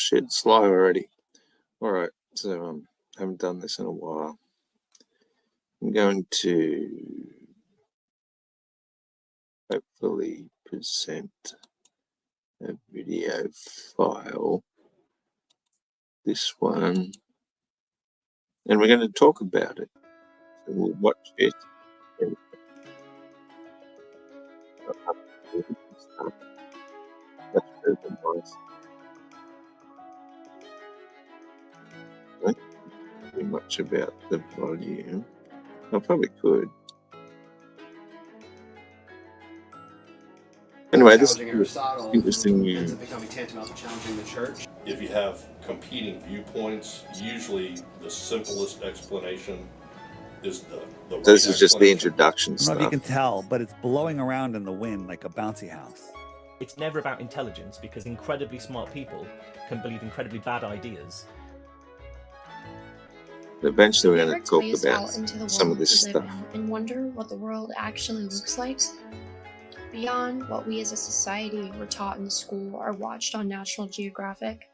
Shit, it's live already. All right, so haven't done this in a while. I'm going to hopefully present a video file, this one, and we're going to talk about it. So we'll watch it. And that's very nice. I don't do much about the volume. I probably could. Anyway, this is interesting news. Becoming tantamount to challenging the church. If you have competing viewpoints, usually the simplest explanation is the right So this is just the explanation. introduction I don't know if you stuff. can tell, but it's blowing around in the wind like a bouncy house. It's never about intelligence, because incredibly smart people can believe incredibly bad ideas. Eventually, we're going Ever to talk gaze about out into the some of world this we live stuff. in and wonder what the world actually looks like? Beyond what we as a society were taught in school or watched on National Geographic,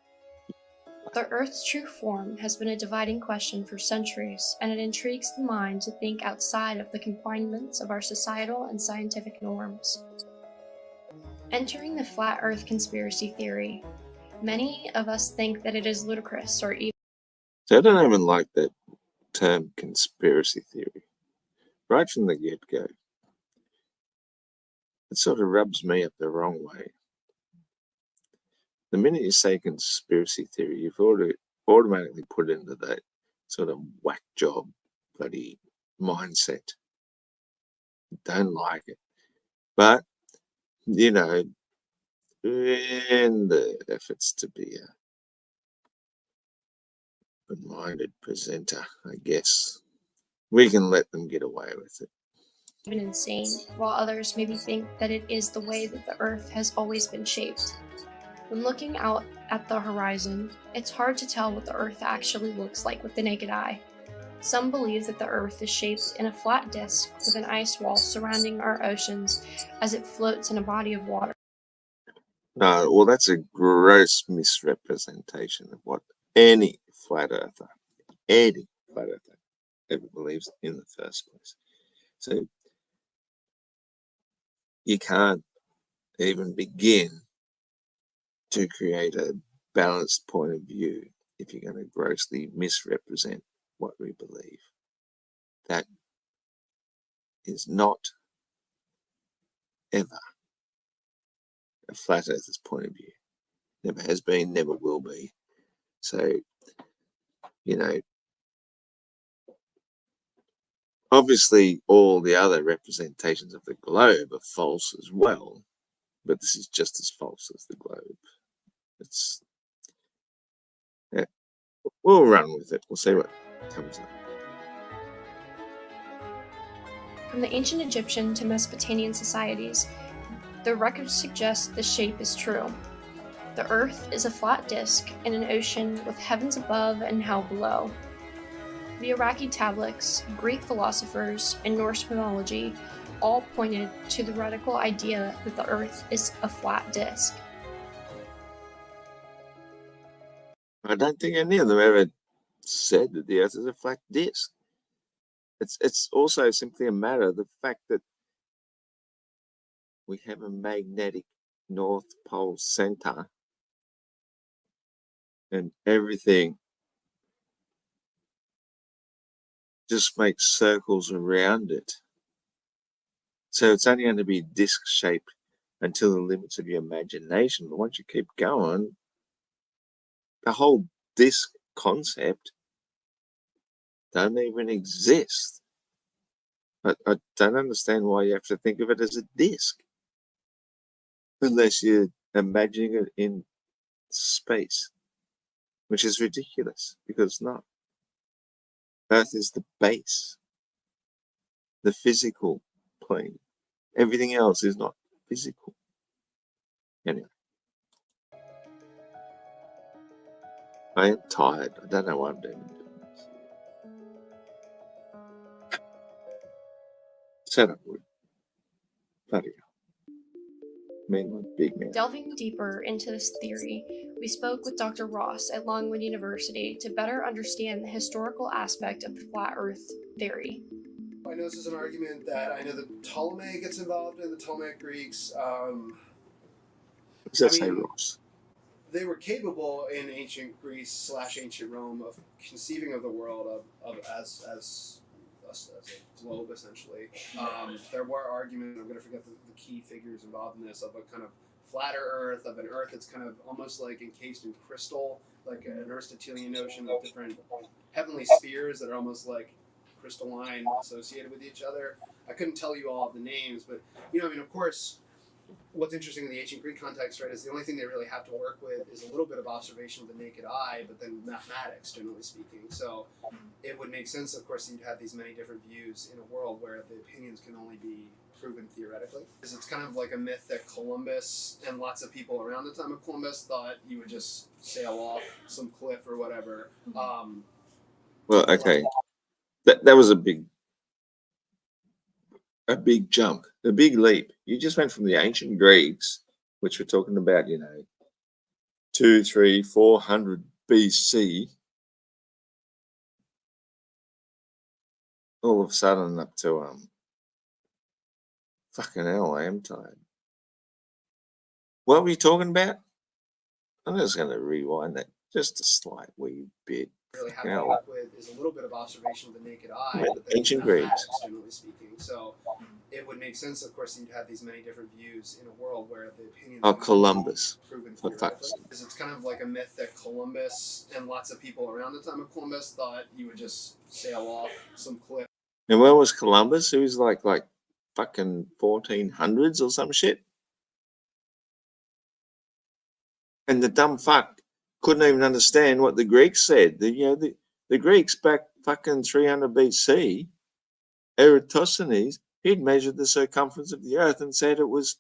the Earth's true form has been a dividing question for centuries, and it intrigues the mind to think outside of the confinements of our societal and scientific norms. Entering the flat Earth conspiracy theory, many of us think that it is ludicrous or even So I don't even like that term conspiracy theory. Right from the get-go. It sort of rubs me up the wrong way. The minute you say conspiracy theory, you've already automatically put into that sort of whack job bloody mindset. Don't like it. But, you know, in the efforts to be a open-minded presenter, I guess, we can let them get away with it. even insane, while others maybe think that it is the way that the Earth has always been shaped. When looking out at the horizon, it's hard to tell what the Earth actually looks like with the naked eye. Some believe that the Earth is shaped in a flat disk with an ice wall surrounding our oceans as it floats in a body of water. No, well, that's a gross misrepresentation of what any flat earther ever believes in the first place. So you can't even begin to create a balanced point of view if you're going to grossly misrepresent what we believe. That is not ever a flat earther's point of view. Never has been, never will be. So, you know, obviously all the other representations of the globe are false as well, but this is just as false as the globe. It's, yeah, we'll run with it. We'll see what comes up. From the ancient Egyptian to Mesopotamian societies, the records suggest the shape is true. The Earth is a flat disk in an ocean with heavens above and hell below. The Iraqi tablets, Greek philosophers, and Norse mythology all pointed to the radical idea that the Earth is a flat disk. I don't think any of them ever said that the Earth is a flat disk. It's also simply a matter of the fact that we have a magnetic North Pole center and everything just makes circles around it. So it's only going to be disc-shaped until the limits of your imagination. But once you keep going, the whole disc concept don't even exist. I don't understand why you have to think of it as a disc, unless you're imagining it in space, which is ridiculous because it's not. Earth is the base, the physical plane. Everything else is not physical. Anyway, I am tired. I don't know why I'm doing this. Set up wood. Bloody hell. mean, like big man. Delving deeper into this theory, we spoke with Dr. Ross at Longwood University to better understand the historical aspect of the flat Earth theory. I know this is an argument that I know the Ptolemy gets involved in, the Ptolemaic Greeks. What does that say, mean, Ross? They were capable in ancient Greece / ancient Rome of conceiving of the world as a globe, essentially. There were arguments, I'm going to forget the key figures involved in this, of a kind of flatter Earth, of an Earth that's kind of almost like encased in crystal, like an Aristotelian notion of different heavenly spheres that are almost like crystalline associated with each other. I couldn't tell you all of the names, but, of course, what's interesting in the ancient Greek context, right, is the only thing they really have to work with is a little bit of observation with the naked eye, but then mathematics, generally speaking. So it would make sense, of course, that you'd have these many different views in a world where the opinions can only be proven theoretically. Because it's kind of like a myth that Columbus and lots of people around the time of Columbus thought you would just sail off some cliff or whatever. Well, okay. That was a big jump, a big leap. You just went from the ancient Greeks, which we're talking about, 200, 300, 400 BC, all of a sudden up to fucking hell, I am tired. What were you talking about? I'm just going to rewind that just a slight wee bit. Really have to work with is a little bit of observation with the naked eye, but then ancient Greeks, mathematics, generally speaking. So it would make sense, of course, that you'd have these many different views in a world where the opinions of Columbus, proven for fuck's sake. because it's kind of like a myth that Columbus and lots of people around the time of Columbus thought you would just sail off some cliff. And where was Columbus? He was like fucking 1400s or some shit. And the dumb fuck couldn't even understand what the Greeks said. The Greeks back fucking 300 BC, Eratosthenes, he'd measured the circumference of the earth and said it was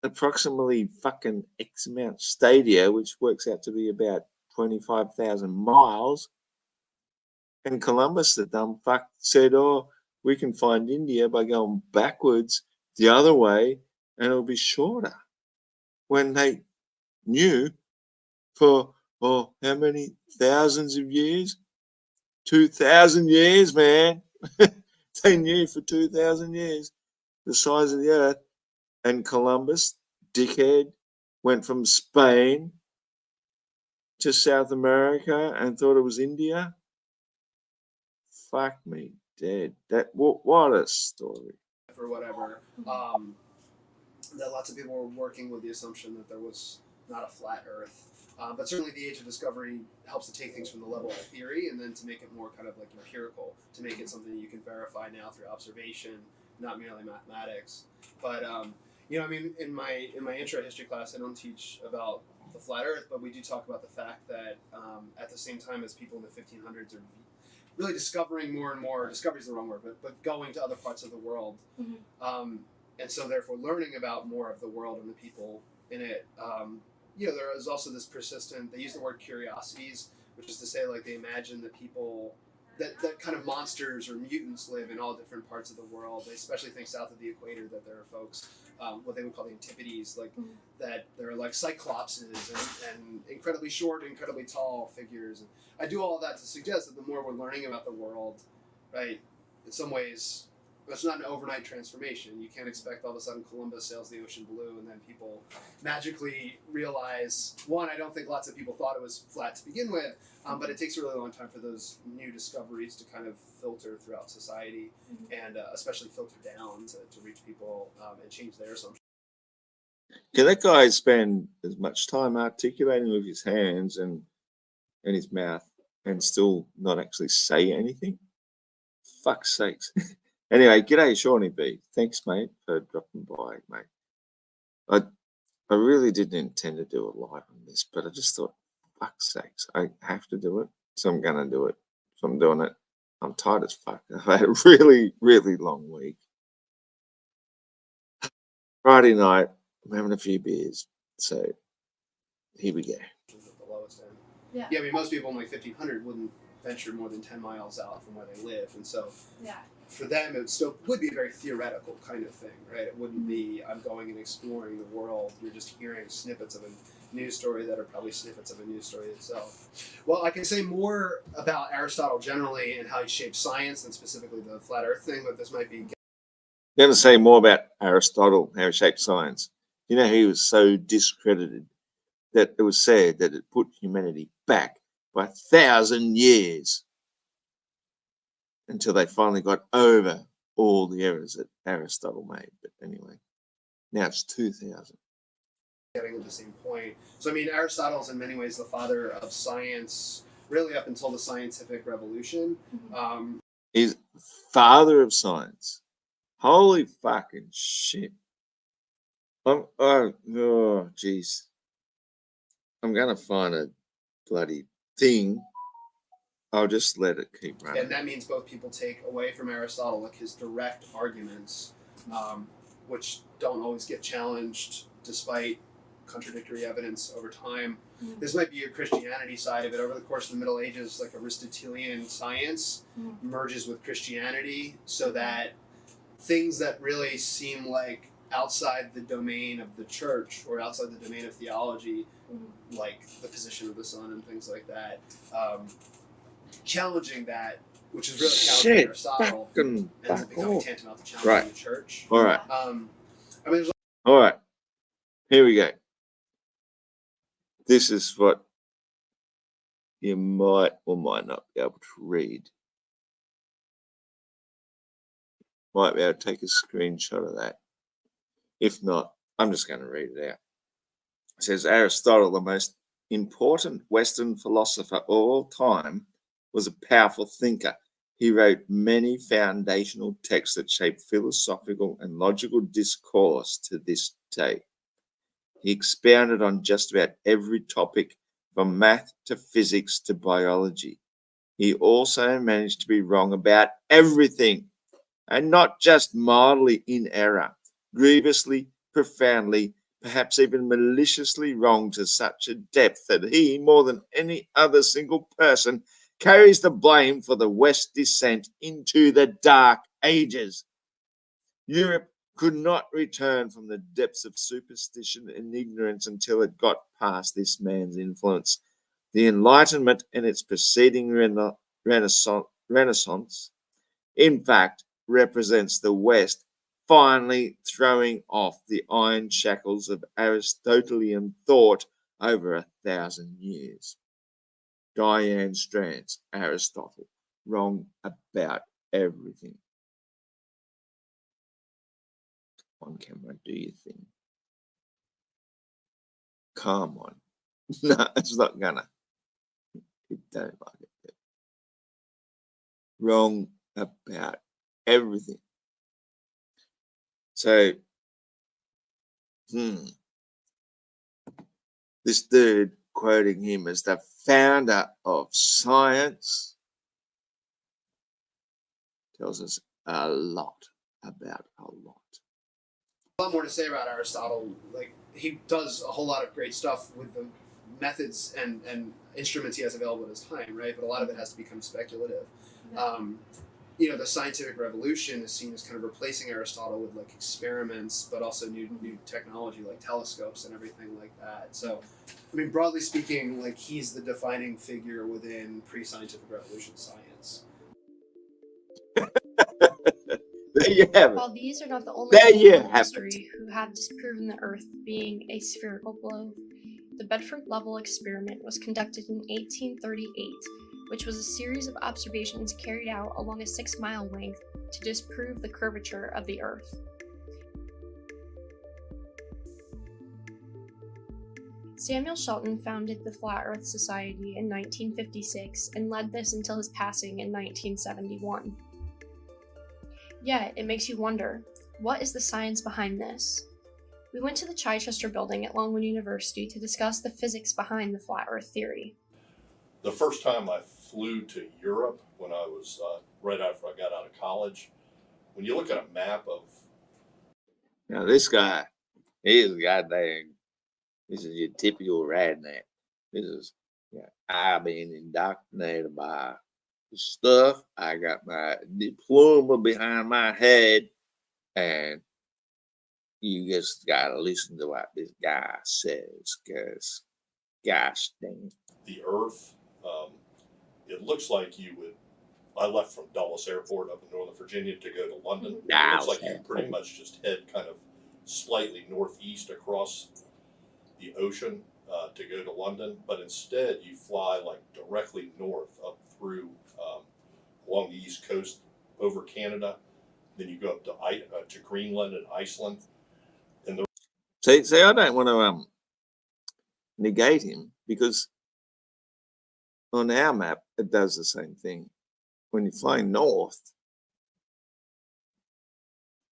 approximately fucking X amount stadia, which works out to be about 25,000 miles. And Columbus, the dumb fuck, said, oh, we can find India by going backwards the other way and it'll be shorter. When they knew for, how many thousands of years? 2,000 years, man. They knew for 2,000 years the size of the earth. And Columbus, dickhead, went from Spain to South America and thought it was India. Fuck me dead. What a story. Or whatever. That lots of people were working with the assumption that there was not a flat Earth. But certainly the age of discovery helps to take things from the level of theory and then to make it more kind of like empirical, to make it something you can verify now through observation, not merely mathematics. But in my intro history class, I don't teach about the flat Earth, but we do talk about the fact that at the same time as people in the 1500s are really discovering more and more, discovery is the wrong word, but going to other parts of the world. And so therefore learning about more of the world and the people in it. There is also this persistent, they use the word curiosities, which is to say, like, they imagine that people, that kind of monsters or mutants live in all different parts of the world. They especially think south of the equator that there are folks, what they would call the Antipodes, like that there are like cyclopses and incredibly short, incredibly tall figures. And I do all of that to suggest that the more we're learning about the world, right, in some ways, it's not an overnight transformation. You can't expect all of a sudden Columbus sails the ocean blue and then people magically realize, one, I don't think lots of people thought it was flat to begin with, but it takes a really long time for those new discoveries to kind of filter throughout society and especially filter down to reach people and change their assumptions. Can that guy spend as much time articulating with his hands and his mouth and still not actually say anything? Fuck's sakes. Anyway, g'day, Shawnee B. Thanks, mate, for dropping by, mate. I really didn't intend to do it live on this, but I just thought, fuck's sakes, I have to do it, so I'm going to do it. So I'm doing it. I'm tired as fuck. I've had a really, really long week. Friday night, I'm having a few beers, so here we go. The lowest end. Yeah, I mean, most people in like 1500 wouldn't venture more than 10 miles out from where they live, and so for them, it still would be a very theoretical kind of thing, right? It wouldn't be, I'm going and exploring the world. You're just hearing snippets of a news story that are probably snippets of a news story itself. Well, I can say more about Aristotle generally and how he shaped science and specifically the flat earth thing, but this might be... I'm going to say more about Aristotle, how he shaped science. You know, he was so discredited that it was said that it put humanity back by 1,000 years until they finally got over all the errors that Aristotle made. But anyway, now it's 2,000. Getting at the same point. So, I mean, Aristotle is in many ways the father of science, really up until the scientific revolution. He's father of science. Holy fucking shit. Oh, geez. I'm going to find a bloody thing. I'll just let it keep running. And that means both people take away from Aristotle, like his direct arguments, which don't always get challenged despite contradictory evidence over time. This might be your Christianity side of it. Over the course of the Middle Ages, like Aristotelian science merges with Christianity so that things that really seem like outside the domain of the church or outside the domain of theology, like the position of the sun and things like that, challenging that, which is really challenging Aristotle, ends up becoming tantamount to challenging the church. All right. I mean, all right. Here we go. This is what you might or might not be able to read. Might be able to take a screenshot of that. If not, I'm just going to read it out. It says, Aristotle, the most important Western philosopher of all time, was a powerful thinker. He wrote many foundational texts that shape philosophical and logical discourse to this day. He expounded on just about every topic, from math to physics to biology. He also managed to be wrong about everything, and not just mildly in error, grievously, profoundly, perhaps even maliciously wrong to such a depth that he, more than any other single person, carries the blame for the West's descent into the Dark Ages. Europe could not return from the depths of superstition and ignorance until it got past this man's influence. The Enlightenment and its preceding Renaissance, in fact, represents the West finally throwing off the iron shackles of Aristotelian thought over 1,000 years. Diane Strands, Aristotle, wrong about everything. On camera, do your thing. Come on. No, it's not gonna. You don't like it. Wrong about everything. So, this dude quoting him as the founder of science tells us a lot about a lot. A lot more to say about Aristotle. Like, he does a whole lot of great stuff with the methods and instruments he has available at his time, right? But a lot of it has to become speculative. The scientific revolution is seen as kind of replacing Aristotle with like experiments, but also new technology like telescopes and everything like that. So, I mean, broadly speaking, like he's the defining figure within pre-scientific revolution science. There you have it. While these are not the only people in history who have disproven the Earth being a spherical globe, the Bedford Level experiment was conducted in 1838, which was a series of observations carried out along a 6-mile length to disprove the curvature of the Earth. Samuel Shelton founded the Flat Earth Society in 1956 and led this until his passing in 1971. Yet, it makes you wonder, what is the science behind this? We went to the Chichester building at Longwood University to discuss the physics behind the Flat Earth theory. The first time I flew to Europe when I was right after I got out of college, when you look at a map of... Now this guy, he is goddamn, this is your typical redneck. This is, I've been indoctrinated by stuff. I got my diploma behind my head, and you just gotta listen to what this guy says, because gosh dang. The Earth, it looks like you would. I left from Dulles Airport up in Northern Virginia to go to London. It looks like you pretty much just head kind of slightly northeast across the ocean to go to London, but instead you fly like directly north up through along the east coast over Canada. Then you go up to Greenland and Iceland. And See, I don't want to negate him, because on our map it does the same thing. When you're flying north,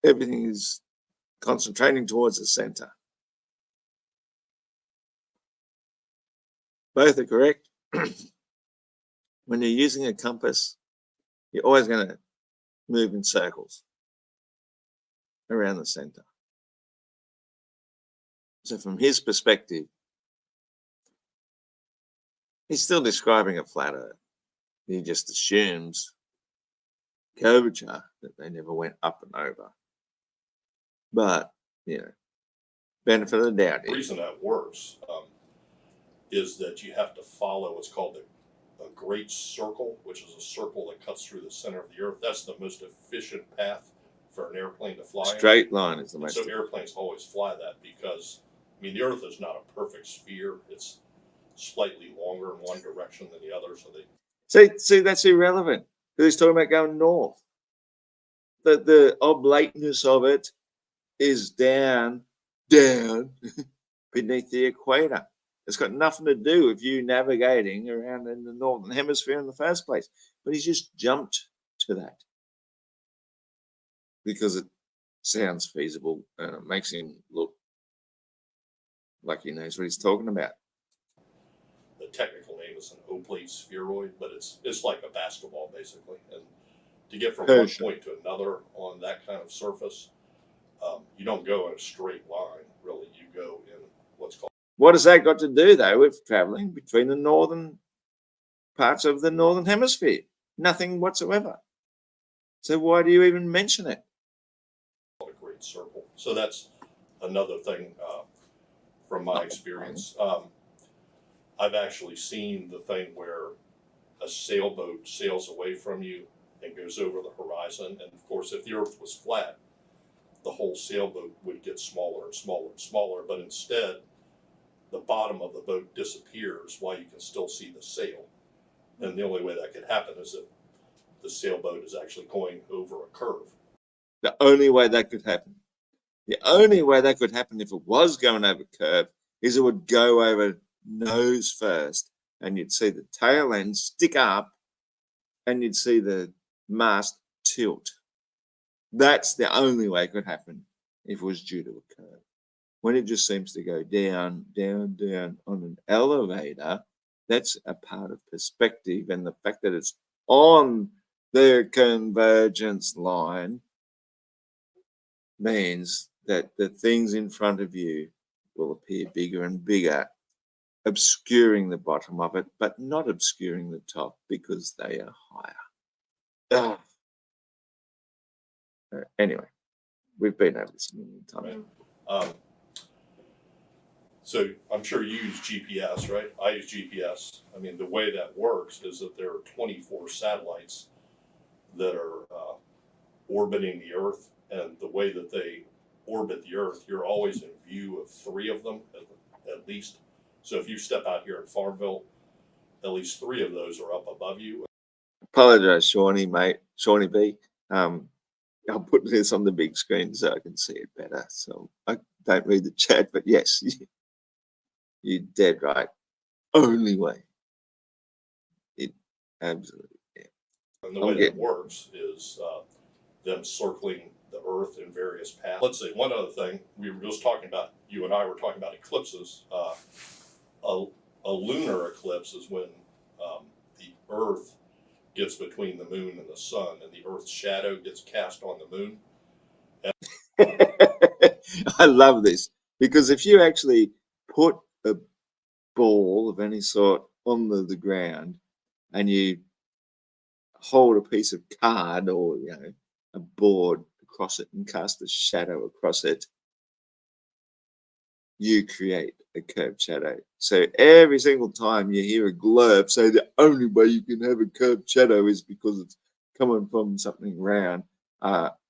everything is concentrating towards the center. Both are correct. When you're using a compass, you're always going to move in circles around the center. So from his perspective, he's still describing a flat Earth. He just assumes curvature, that they never went up and over. But, benefit of the doubt. the reason that works is that you have to follow what's called a great circle, which is a circle that cuts through the center of the Earth. That's the most efficient path for an airplane to fly. Straight line is the most. So airplanes always fly that because, the Earth is not a perfect sphere. It's slightly longer in one direction than the other. So see, that's irrelevant. He's talking about going north. The oblateness of it is down beneath the equator. It's got nothing to do with you navigating around in the northern hemisphere in the first place. But he's just jumped to that because it sounds feasible and it makes him look like he knows what he's talking about. the technical name is an oblate spheroid, but it's like a basketball basically. And to get from one point to another on that kind of surface, you don't go in a straight line, really. You go in what's called. What has that got to do, though, with traveling between the northern parts of the northern hemisphere? Nothing whatsoever. So why do you even mention it? A great circle. So that's another thing from my experience. I've actually seen the thing where a sailboat sails away from you and goes over the horizon. And of course, if the Earth was flat, the whole sailboat would get smaller and smaller and smaller. But instead, the bottom of the boat disappears while you can still see the sail. And the only way that could happen is if the sailboat is actually going over a curve. The only way that could happen. The only way that could happen if it was going over a curve is it would go over nose first, and you'd see the tail end stick up, and you'd see the mast tilt. That's the only way it could happen if it was due to a curve. When it just seems to go down, down, down on an elevator, that's a part of perspective, and the fact that it's on the convergence line means that the things in front of you will appear bigger and bigger, obscuring the bottom of it, but not obscuring the top because they are higher. Anyway, we've been over this a million times. Right. So I'm sure you use GPS, right? I use GPS. The way that works is that there are 24 satellites that are orbiting the Earth, and the way that they orbit the Earth, you're always in view of 3 of them at least. So if you step out here in Farmville, at least 3 of those are up above you. Apologize, Shawnee, mate. Shawnee B. I'll put this on the big screen so I can see it better. So I don't read the chat, but yes, you're dead right. Only way. It absolutely. Yeah. And the way that works is them circling the Earth in various paths. Let's see, one other thing, we were just talking about, you and I were talking about eclipses. A lunar eclipse is when the Earth gets between the moon and the sun, and the Earth's shadow gets cast on the moon. I love this, because if you actually put a ball of any sort on the ground and you hold a piece of card or, a board across it and cast a shadow across it, you create a curved shadow. So every single time you hear a Glerf say the only way you can have a curved shadow is because it's coming from something round,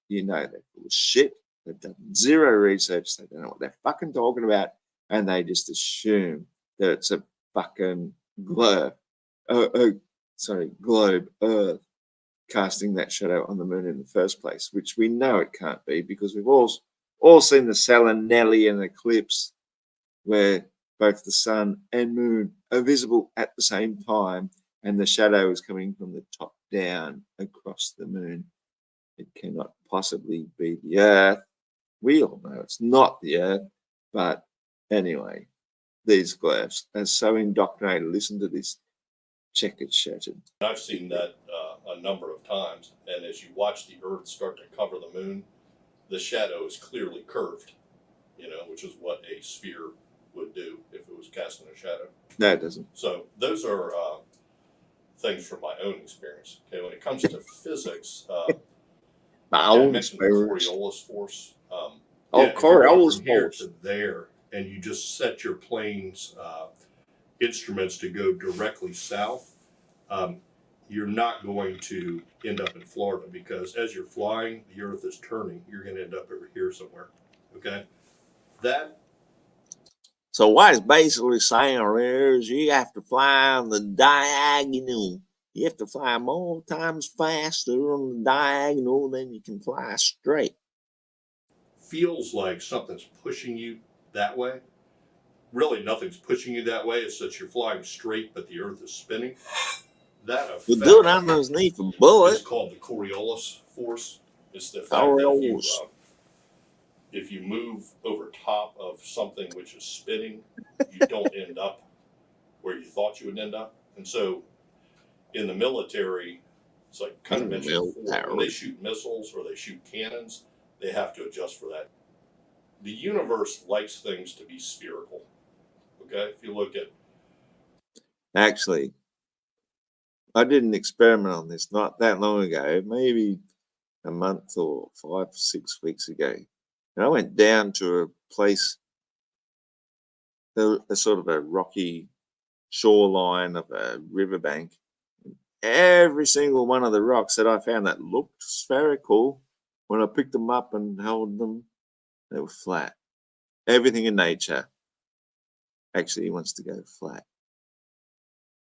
you know they're full of shit. They've done zero research. They don't know what they're fucking talking about, and they just assume that it's a fucking globe Earth casting that shadow on the moon in the first place, which we know it can't be because we've all seen the Salinellian eclipse where both the sun and moon are visible at the same time and the shadow is coming from the top down across the moon. It cannot possibly be the Earth. We all know it's not the Earth, but anyway, these Glerfs are so indoctrinated. Listen to this checkered shirted. I've seen that a number of times, and as you watch the Earth start to cover the moon, the shadow is clearly curved, which is what a sphere would do if it was casting a shadow. No, it doesn't. So those are things from my own experience. Okay, when it comes to physics, I mentioned the Coriolis force. Coriolis here force to there, and you just set your plane's instruments to go directly south. You're not going to end up in Florida because as you're flying, the Earth is turning. You're going to end up over here somewhere. Okay, So what it's basically saying is you have to fly on the diagonal. You have to fly more times faster on the diagonal than you can fly straight. Feels like something's pushing you that way. Really, nothing's pushing you that way. It's that you're flying straight, but the Earth is spinning. That effect, We'll do it underneath a bullet. It's called the Coriolis force. It's the fact that if you move over top of something which is spinning, you don't end up where you thought you would end up. And so in the military, it's like kind of mentioned before, when they shoot missiles or they shoot cannons, they have to adjust for that. The universe likes things to be spherical. Okay? If you look at... Actually, I did an experiment on this not that long ago, maybe a month or 5 or 6 weeks ago. And I went down to a place, a sort of a rocky shoreline of a riverbank. Every single one of the rocks that I found that looked spherical, when I picked them up and held them, they were flat. Everything in nature actually wants to go flat.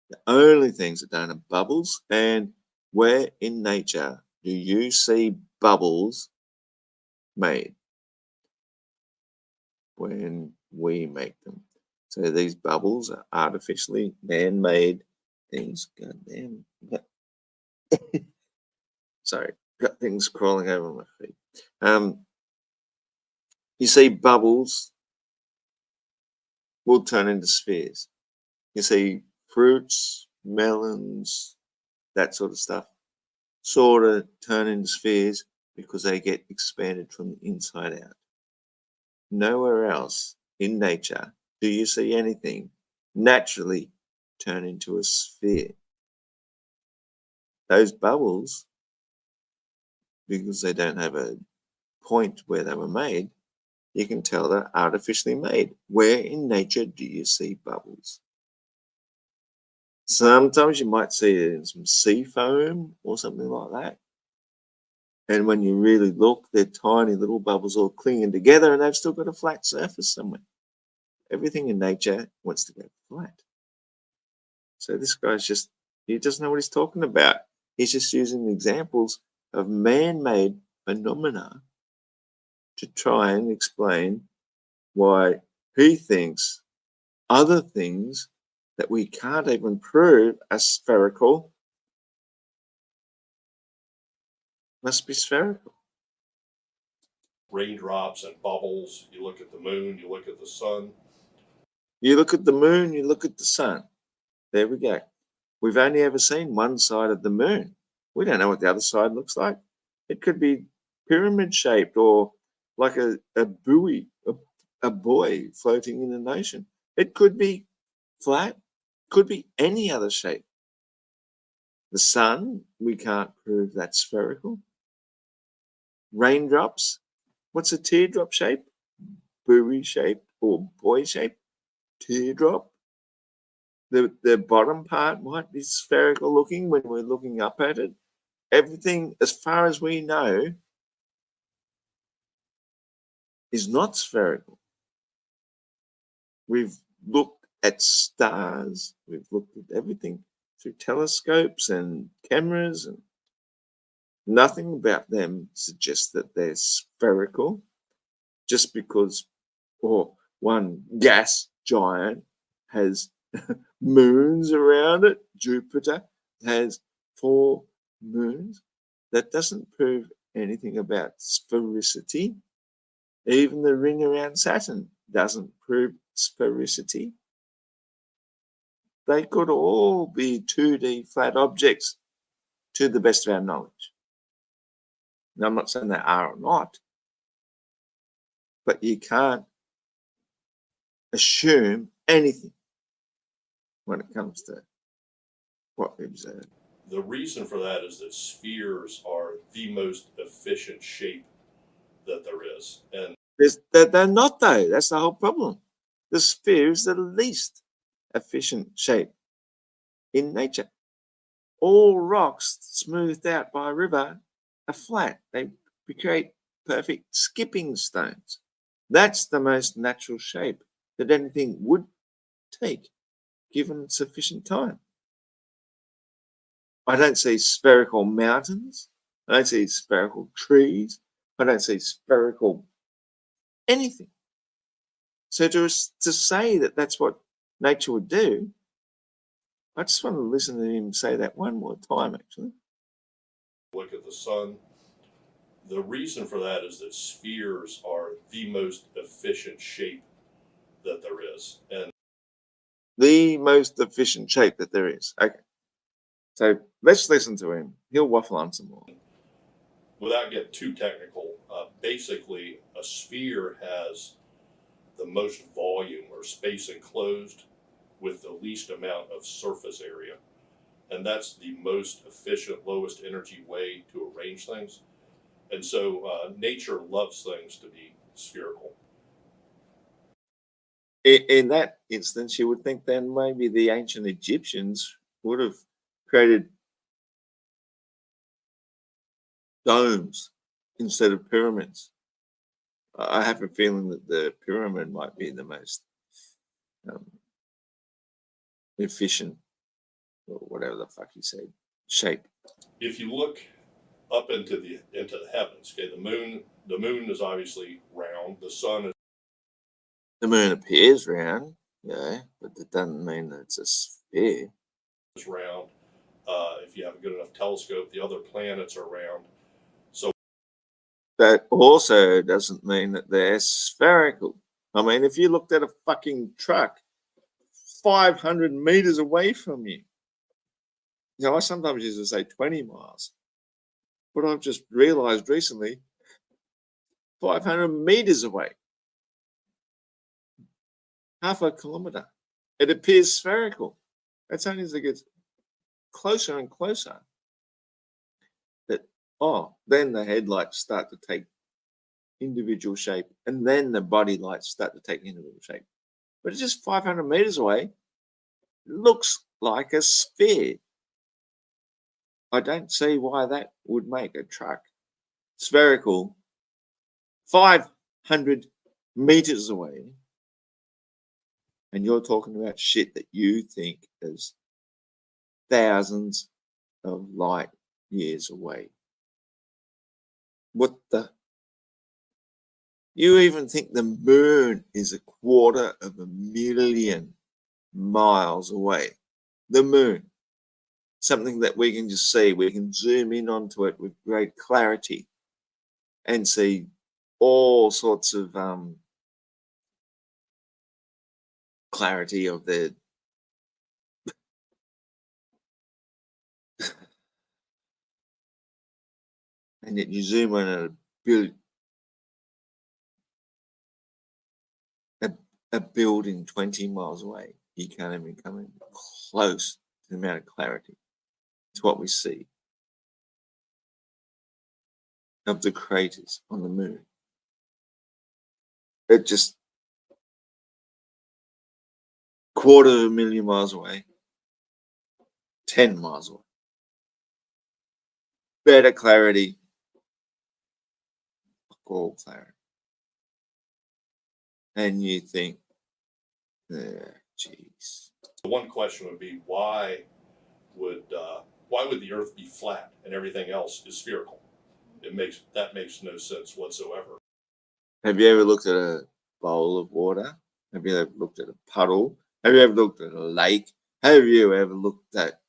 The only things that don't have bubbles, and where in nature do you see bubbles made? When we make them. So these bubbles are artificially man-made things. Goddamn. Sorry, got things crawling over my feet. You see bubbles will turn into spheres. You see fruits, melons, that sort of stuff, sort of turn into spheres because they get expanded from the inside out. Nowhere else in nature do you see anything naturally turn into a sphere. Those bubbles, because they don't have a point where they were made, you can tell they're artificially made. Where in nature do you see bubbles? Sometimes you might see it in some sea foam or something like that. And when you really look, they're tiny little bubbles all clinging together and they've still got a flat surface somewhere. Everything in nature wants to go flat. So this guy's he doesn't know what he's talking about. He's just using examples of man-made phenomena to try and explain why he thinks other things that we can't even prove are spherical must be spherical. Raindrops and bubbles. You look at the moon, you look at the sun. You look at the moon, you look at the sun. There we go. We've only ever seen one side of the moon. We don't know what the other side looks like. It could be pyramid shaped or like a buoy, a buoy floating in an ocean. It could be flat, could be any other shape The sun, we can't prove that's spherical. Raindrops, what's a teardrop shape? Buoy shape or buoy shape? Teardrop. The bottom part might be spherical looking when we're looking up at it. Everything, as far as we know, is not spherical. We've looked at stars, we've looked at everything through telescopes and cameras, and nothing about them suggests that they're spherical just because one gas giant has moons around it. Jupiter has 4 moons. That doesn't prove anything about sphericity. Even the ring around Saturn doesn't prove sphericity. They could all be 2D flat objects to the best of our knowledge. Now, I'm not saying they are or not, but you can't assume anything when it comes to what we observe. The reason for that is that spheres are the most efficient shape that there is. And They're not, though. That's the whole problem. The sphere is the least efficient shape in nature. All rocks smoothed out by a river are flat. They create perfect skipping stones. That's the most natural shape that anything would take given sufficient time. I don't see spherical mountains. I don't see spherical trees. I don't see spherical anything. So to say that that's what nature would do, I just want to listen to him say that one more time, actually. look at the sun. The reason for that is that spheres are the most efficient shape that there is. And The most efficient shape that there is. Okay. So let's listen to him. He'll waffle on some more. without getting too technical, basically a sphere has the most volume or space enclosed with the least amount of surface area. And that's the most efficient, lowest energy way to arrange things. And so nature loves things to be spherical. In that instance, you would think then maybe the ancient Egyptians would have created domes instead of pyramids. I have a feeling that the pyramid might be the most efficient, or whatever the fuck he said, shape. If you look up into the heavens, okay, the moon is obviously round. The sun The moon appears round, yeah, but that doesn't mean that it's a sphere. is round. If you have a good enough telescope, the other planets are round. So That also doesn't mean that they're spherical. I mean, if you looked at a fucking truck 500 meters away from you, you know, I sometimes used to say 20 miles, but I've just realized recently 500 meters away, half a kilometer, it appears spherical. That's only as it gets closer and closer that, then the headlights start to take individual shape, and then the body lights start to take individual shape. But it's just 500 meters away, it looks like a sphere. I don't see why that would make a truck spherical 500 meters away, and you're talking about shit that you think is thousands of light years away. What the? You even think the moon is 250,000 miles away. The moon, something that we can just see, we can zoom in onto it with great clarity and see all sorts of clarity of the and yet you zoom in at a building 20 miles away, you can't even come in close to the amount of clarity. to what we see of the craters on the moon. It just 250,000 miles away, 10 miles away. Better clarity, all clarity. And you think, geez. The one question would be why would the Earth be flat and everything else is spherical? That makes no sense whatsoever. Have you ever looked at a bowl of water? Have you ever looked at a puddle? Have you ever looked at a lake? Have you ever looked at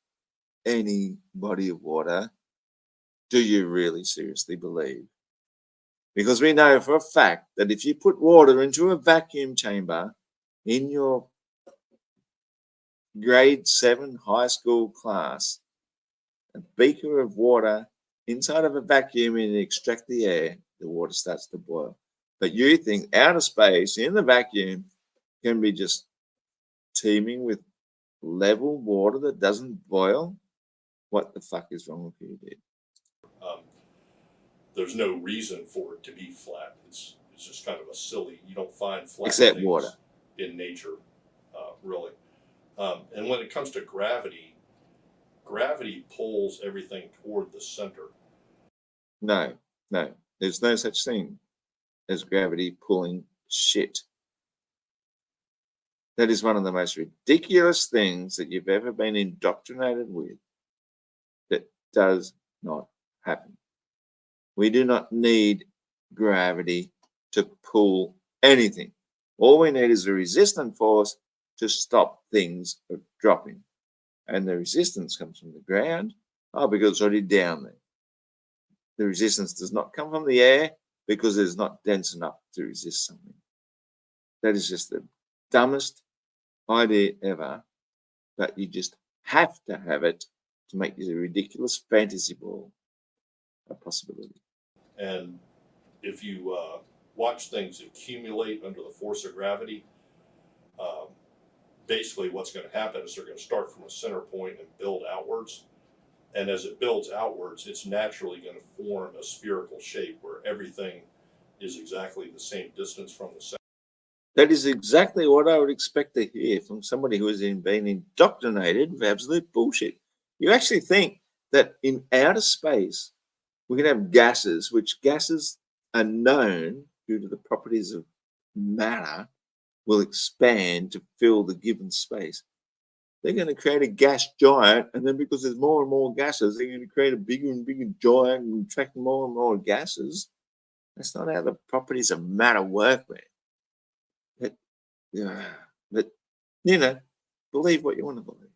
any body of water? Do you really seriously believe? Because we know for a fact that if you put water into a vacuum chamber in your grade 7 high school class, a beaker of water inside of a vacuum and you extract the air, the water starts to boil. But you think outer space in the vacuum can be just teeming with level water that doesn't boil? What the fuck is wrong with you, dude? There's no reason for it to be flat. It's just kind of a silly. You don't find flat Except things water in nature, really. And when it comes to gravity pulls everything toward the center. No. There's no such thing as gravity pulling shit. That is one of the most ridiculous things that you've ever been indoctrinated with. That does not happen. We do not need gravity to pull anything. All we need is a resistant force to stop things from dropping. And the resistance comes from the ground, because it's already down there. The resistance does not come from the air because it's not dense enough to resist something. That is just the dumbest idea ever, but you just have to have it to make this a ridiculous fantasy ball a possibility. And if you watch things accumulate under the force of gravity, basically what's going to happen is they're going to start from a center point and build outwards. And as it builds outwards, it's naturally going to form a spherical shape where everything is exactly the same distance from the center. That is exactly what I would expect to hear from somebody who has been indoctrinated with absolute bullshit. You actually think that in outer space, we can have gases, which gases are known due to the properties of matter will expand to fill the given space. They're going to create a gas giant, and then because there's more and more gases, they're going to create a bigger and bigger giant and attract more and more gases. That's not how the properties of matter work, man. But believe what you want to believe.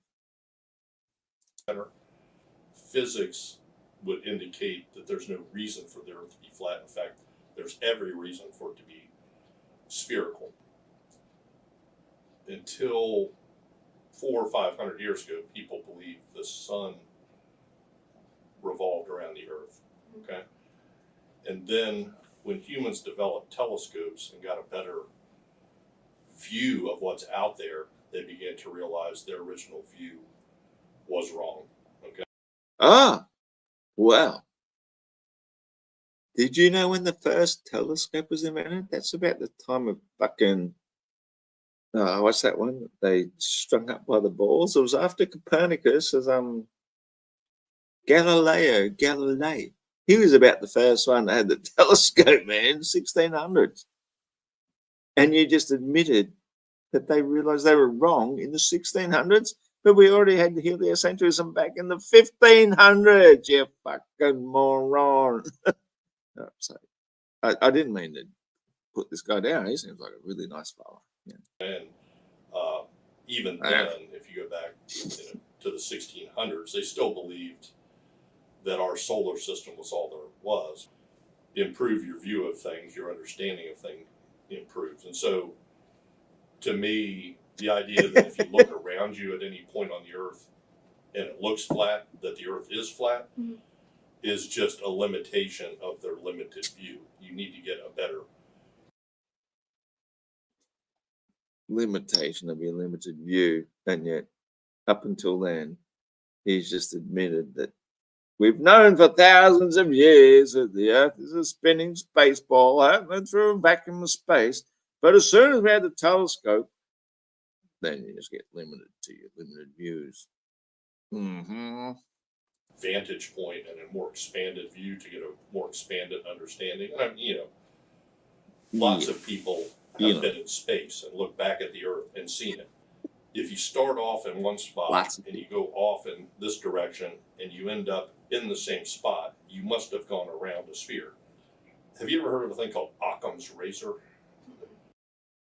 Physics would indicate that there's no reason for the Earth to be flat. In fact, there's every reason for it to be spherical. Until 400 or 500 years ago, people believed the sun revolved around the Earth. Okay, and then when humans developed telescopes and got a better view of what's out there, they began to realize their original view was wrong. Okay. Wow. Did you know when the first telescope was invented? That's about the time of fucking, what's that one? They strung up by the balls. It was after Copernicus, as Galilei. He was about the first one that had the telescope, man, 1600s. And you just admitted that they realized they were wrong in the 1600s, but we already had heliocentrism back in the 1500s, you fucking moron. No, so I didn't mean to put this guy down. He seems like a really nice fellow. Yeah. And even then, if you go back to the 1600s, they still believed that our solar system was all there was. Improve your view of things, your understanding of things improves. And so, to me, the idea that if you look around you at any point on the Earth and it looks flat, that the Earth is flat, is just a limitation of their limited view. You need to get a better limitation of your limited view, and yet up until then He's just admitted that we've known for thousands of years that the Earth is a spinning space ball happening through a vacuum of space. But as soon as we had the telescope, then you just get limited to your limited views. Mm-hmm. Vantage point and a more expanded view to get a more expanded understanding. And lots of people have been in space and look back at the Earth and seen it. If you start off in one spot and you go off in this direction and you end up in the same spot, you must have gone around a sphere. Have you ever heard of a thing called Occam's razor?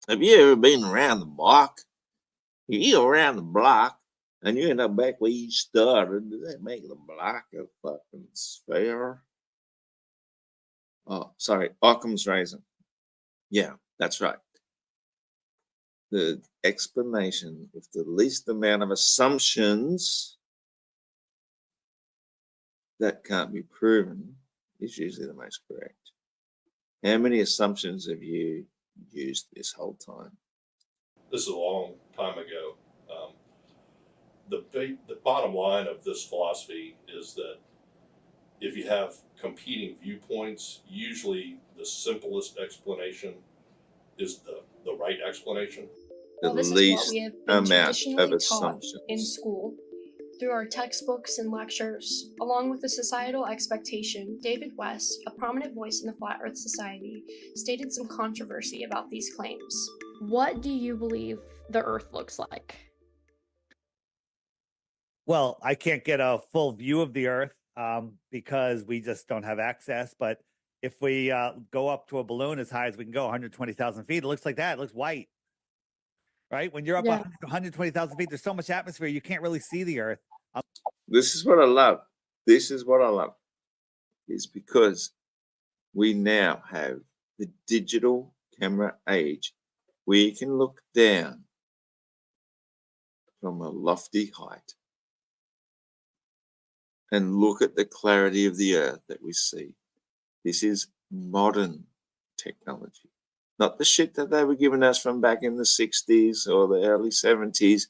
Have you ever been around the block? If you go around the block and you end up back where you started, does that make the block a fucking sphere? Oh, sorry, Occam's razor. Yeah, that's right. The explanation with the least amount of assumptions that can't be proven is usually the most correct. How many assumptions have you used this whole time? This is a long time ago. The bottom line of this philosophy is that if you have competing viewpoints, usually the simplest explanation is the right explanation. The Well, this is what least we have been amount traditionally of taught assumptions. in school through our textbooks and lectures, along with the societal expectation. David West, a prominent voice in the Flat Earth Society, stated some controversy about these claims. What do you believe the Earth looks like? Well, I can't get a full view of the Earth because we just don't have access. But if we go up to a balloon as high as we can go, 120,000 feet, it looks like that. It looks white, right? When you're up 120,000 feet, there's so much atmosphere, you can't really see the Earth. This is what I love. This is what I love. Is because we now have the digital camera age where you can look down from a lofty height and look at the clarity of the Earth that we see. This is modern technology, not the shit that they were giving us from back in the 60s or the early 70s,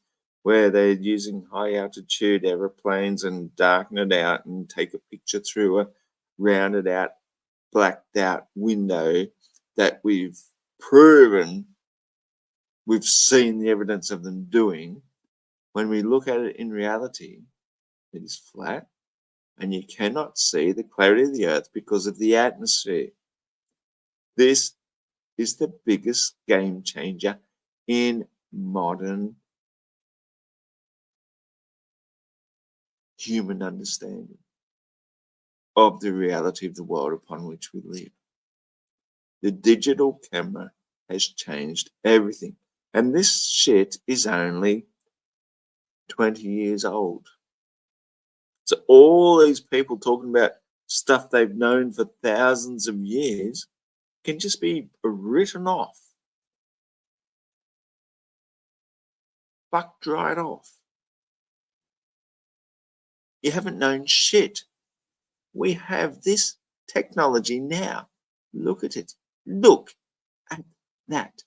where they're using high altitude aeroplanes and darken it out and take a picture through a rounded out, blacked out window that we've proven, we've seen the evidence of them doing. When we look at it in reality, it is flat and you cannot see the clarity of the Earth because of the atmosphere. This is the biggest game changer in modern human understanding of the reality of the world upon which we live. The digital camera has changed everything. And this shit is only 20 years old. So all these people talking about stuff they've known for thousands of years can just be written off. Fucked right off. You haven't known shit. We have this technology now. Look at it. Look at that.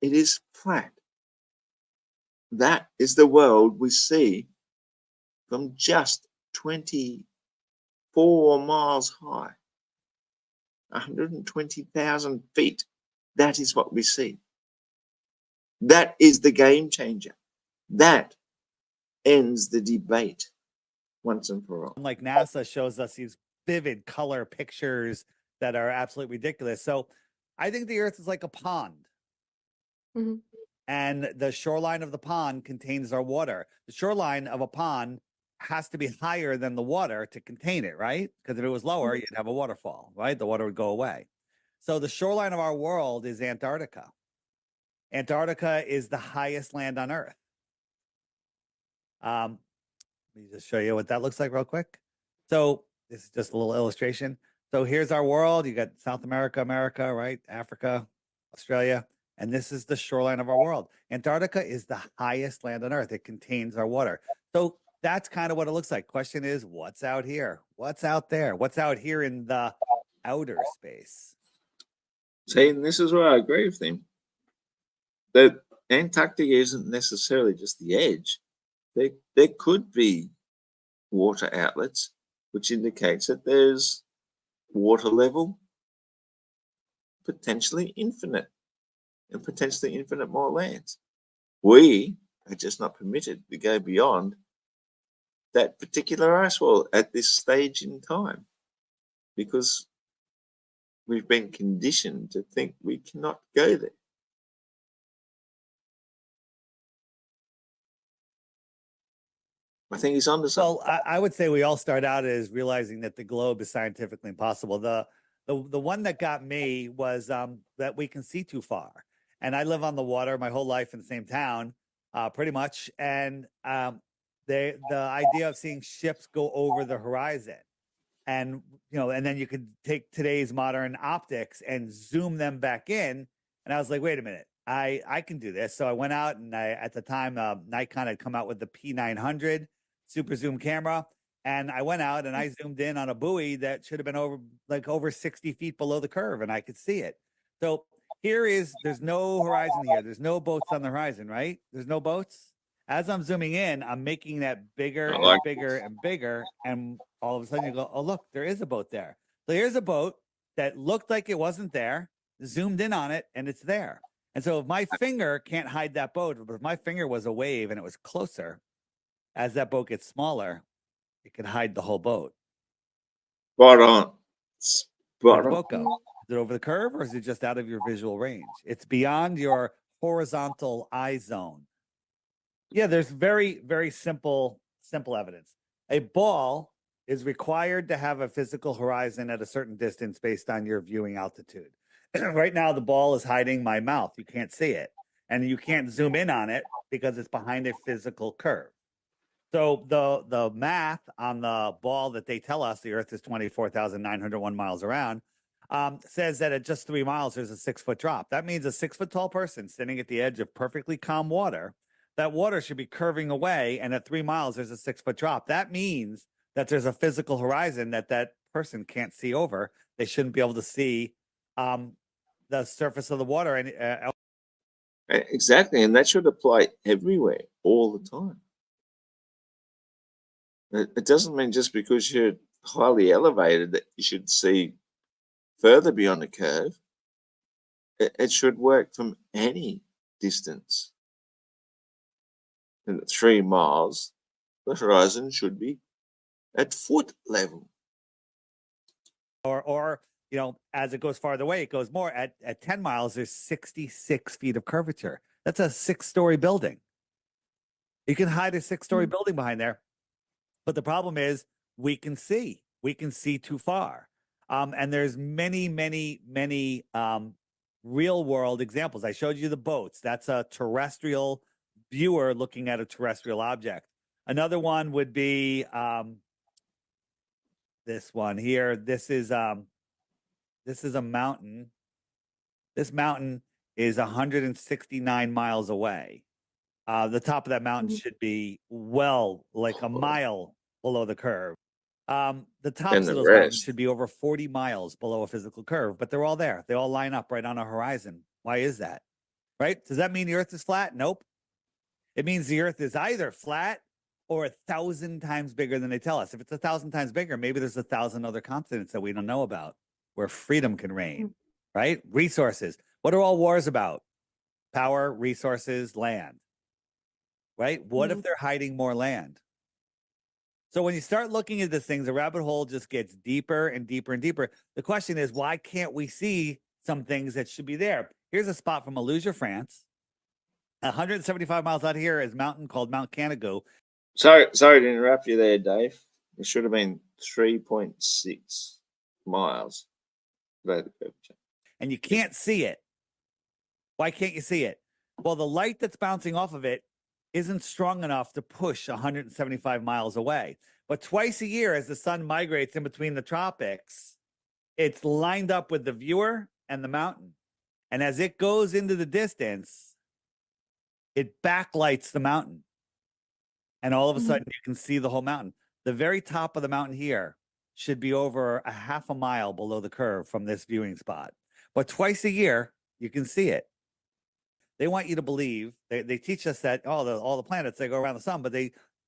It is flat. That is the world we see from just 24 miles high, 120,000 feet. That is what we see. That is the game changer. That ends the debate once and for all. Like NASA shows us these vivid color pictures that are absolutely ridiculous. So I think the Earth is like a pond. Mm-hmm. And the shoreline of the pond contains our water. The shoreline of a pond has to be higher than the water to contain it, right? Because if it was lower, you'd have a waterfall, right? The water would go away. So the shoreline of our world is Antarctica. Antarctica is the highest land on Earth. Let me just show you what that looks like real quick. So this is just a little illustration. So here's our world. You got South America, America, right? Africa, Australia. And this is the shoreline of our world. Antarctica is the highest land on Earth. It contains our water. So that's kind of what it looks like. Question is, what's out here? What's out there? What's out here in the outer space? See, and this is where I agree with him. That Antarctica isn't necessarily just the edge. there could be water outlets, which indicates that there's water level potentially infinite, and potentially infinite more lands. We are just not permitted to go beyond that particular ice wall at this stage in time, because we've been conditioned to think we cannot go there. I think he's onto something. Well, I would say we all start out as realizing that the globe is scientifically impossible. The one that got me was that we can see too far. And I live on the water my whole life in the same town, pretty much. And the idea of seeing ships go over the horizon, and and then you could take today's modern optics and zoom them back in. And I was like, wait a minute, I can do this. So I went out, and at the time Nikon had come out with the P900 super zoom camera, and I went out and I zoomed in on a buoy that should have been over 60 feet below the curve, and I could see it. So there's no horizon here. There's no boats on the horizon, right? There's no boats. As I'm zooming in, I'm making that bigger and bigger and bigger. And all of a sudden you go, oh, look, there is a boat there. So here's a boat that looked like it wasn't there, zoomed in on it, and it's there. And so if my finger can't hide that boat, but if my finger was a wave and it was closer, as that boat gets smaller, it could hide the whole boat. Spot on. Where'd the boat go? Is it over the curve, or is it just out of your visual range? It's beyond your horizontal eye zone. Yeah, there's very, very simple evidence. A ball is required to have a physical horizon at a certain distance based on your viewing altitude. Right now, the ball is hiding my mouth. You can't see it. And you can't zoom in on it because it's behind a physical curve. So the math on the ball that they tell us the Earth is 24,901 miles around says that at just 3 miles, there's a 6-foot drop. That means a 6-foot tall person sitting at the edge of perfectly calm water, that water should be curving away, and at 3 miles, there's a 6-foot drop. That means that there's a physical horizon that person can't see over. They shouldn't be able to see the surface of the water. And exactly, and that should apply everywhere, all the time. It doesn't mean just because you're highly elevated that you should see further beyond the curve. It should work from any distance. And at 3 miles, the horizon should be at foot level. Or as it goes farther away, it goes more. At 10 miles, there's 66 feet of curvature. That's a 6-story building. You can hide a 6-story building behind there. But the problem is we can see too far. And there's many, many, many real world examples. I showed you the boats. That's a terrestrial viewer looking at a terrestrial object. Another one would be this one here. This is a mountain. This mountain is 169 miles away. The top of that mountain should be like a mile below the curve. The tops of those mountains should be over 40 miles below a physical curve, but they're all there. They all line up right on a horizon. Why is that? Right? Does that mean the Earth is flat? Nope. It means the Earth is either flat or 1,000 times bigger than they tell us. If it's 1,000 times bigger, maybe there's 1,000 other continents that we don't know about where freedom can reign, right? Resources. What are all wars about? Power, resources, land, right? What if they're hiding more land? So when you start looking at these things, the rabbit hole just gets deeper and deeper and deeper. The question is, why can't we see some things that should be there? Here's a spot from Aluja, France. 175 miles out here is a mountain called Mount Canigou. Sorry to interrupt you there, Dave. It should have been 3.6 miles below the curvature. And you can't see it. Why can't you see it? Well, the light that's bouncing off of it isn't strong enough to push 175 miles away. But twice a year, as the sun migrates in between the tropics, it's lined up with the viewer and the mountain. And as it goes into the distance, it backlights the mountain. And all of a sudden, you can see the whole mountain. The very top of the mountain here should be over a half a mile below the curve from this viewing spot. But twice a year, you can see it. They want you to believe, they teach us that all the planets, they go around the sun, but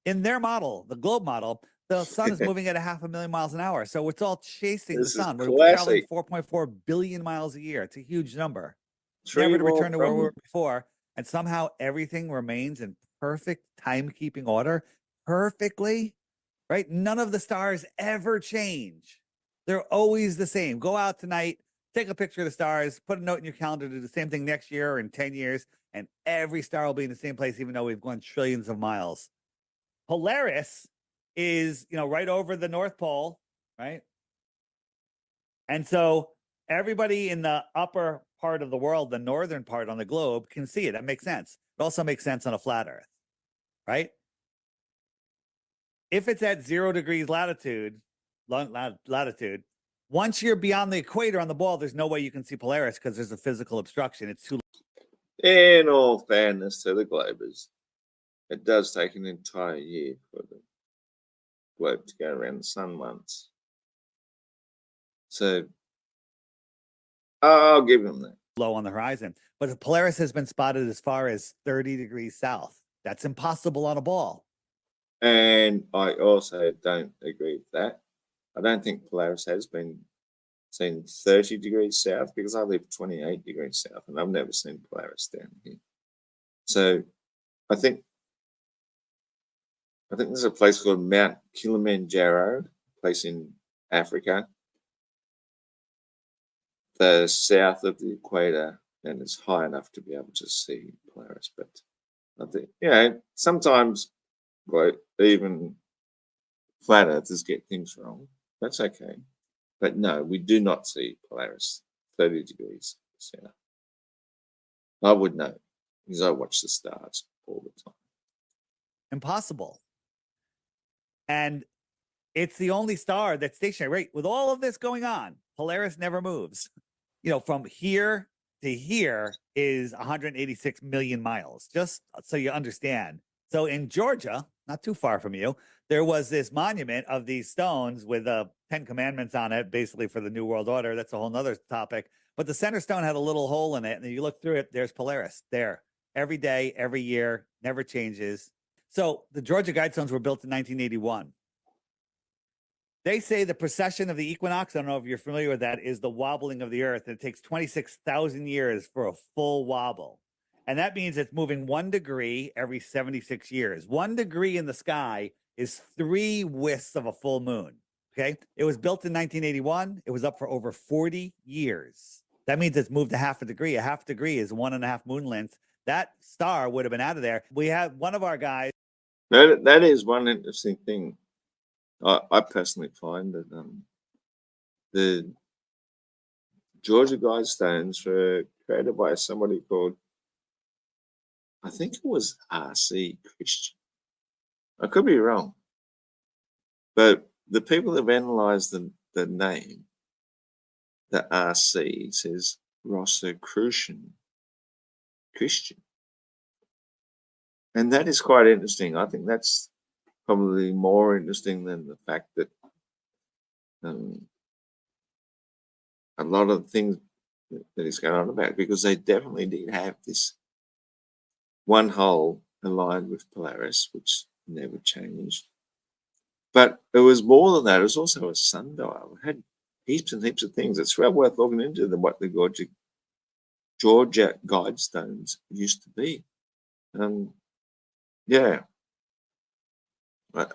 in their model, the globe model, the sun is moving at 500,000 miles an hour. So it's all chasing the This is sun. We're traveling classic. 4.4 billion miles a year. It's a huge number. 3 Never to more return to where we from were before. And somehow everything remains in perfect timekeeping order, perfectly, right? None of the stars ever change. They're always the same. Go out tonight, take a picture of the stars, put a note in your calendar to do the same thing next year or in 10 years, and every star will be in the same place, even though we've gone trillions of miles. Polaris is, right over the North Pole, right? And so everybody in the upper part of the world, the northern part on the globe, can see it. That makes sense. It also makes sense on a flat Earth, right? If it's at 0 degrees latitude, once you're beyond the equator on the ball, there's no way you can see Polaris because there's a physical obstruction. It's too. In all fairness to the globers, it does take an entire year for the globe to go around the sun once. So I'll give them that. Low on the horizon. But Polaris has been spotted as far as 30 degrees south. That's impossible on a ball. And I also don't agree with that. I don't think Polaris has been seen 30 degrees south because I live 28 degrees south and I've never seen Polaris down here. So I think there's a place called Mount Kilimanjaro, a place in Africa, the south of the equator, and it's high enough to be able to see Polaris. But I think, sometimes even flat earthers get things wrong. That's okay. But no, we do not see Polaris 30 degrees south. I would know because I watch the stars all the time. Impossible. And it's the only star that's stationary. Right? With all of this going on, Polaris never moves. From here to here is 186 million miles, just so you understand. So in Georgia, not too far from you, there was this monument of these stones with the 10 commandments on it, basically for the New World Order. That's a whole nother topic. But the center stone had a little hole in it. And you look through it, there's Polaris there every day, every year, never changes. So the Georgia Guidestones were built in 1981. They say the precession of the equinox, I don't know if you're familiar with that, is the wobbling of the earth. And it takes 26,000 years for a full wobble. And that means it's moving 1 degree every 76 years. 1 degree in the sky is 3 wisps of a full moon. Okay. It was built in 1981. It was up for over 40 years. That means it's moved a half a degree. A half degree is 1.5 moon lengths. That star would have been out of there. We have one of our guys. That is one interesting thing. I personally find that the Georgia Guidestones were created by somebody called, I think it was R.C. Christian. I could be wrong. But the people that have analysed the name, the R.C. says Rosicrucian Christian. And that is quite interesting. I think that's probably more interesting than the fact that a lot of things that he's going on about, because they definitely did have this one hole aligned with Polaris, which never changed. But it was more than that. It was also a sundial. It had heaps and heaps of things. It's well worth looking into what the Georgia Guidestones used to be. Yeah.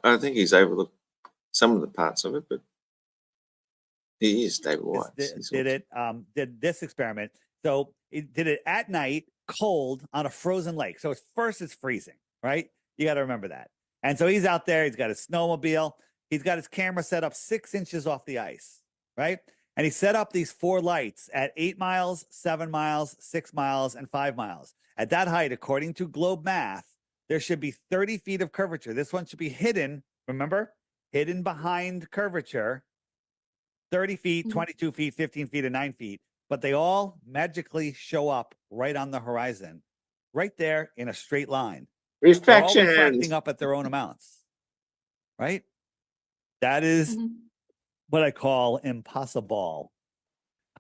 I think he's overlooked some of the parts of it, but he is David White. Did this experiment. So it did it at night, cold on a frozen lake. So it's freezing, right? You got to remember that. And so he's out there. He's got his snowmobile. He's got his camera set up 6 inches off the ice, right? And he set up these 4 lights at 8 miles, 7 miles, 6 miles, and 5 miles. At that height, according to globe math, there should be 30 feet of curvature. This one should be hidden, remember? Hidden behind curvature, 30 feet, 22 feet, 15 feet, and 9 feet. But they all magically show up right on the horizon, right there in a straight line. Reflection. They're all reflecting up at their own amounts, right? That is what I call impossible.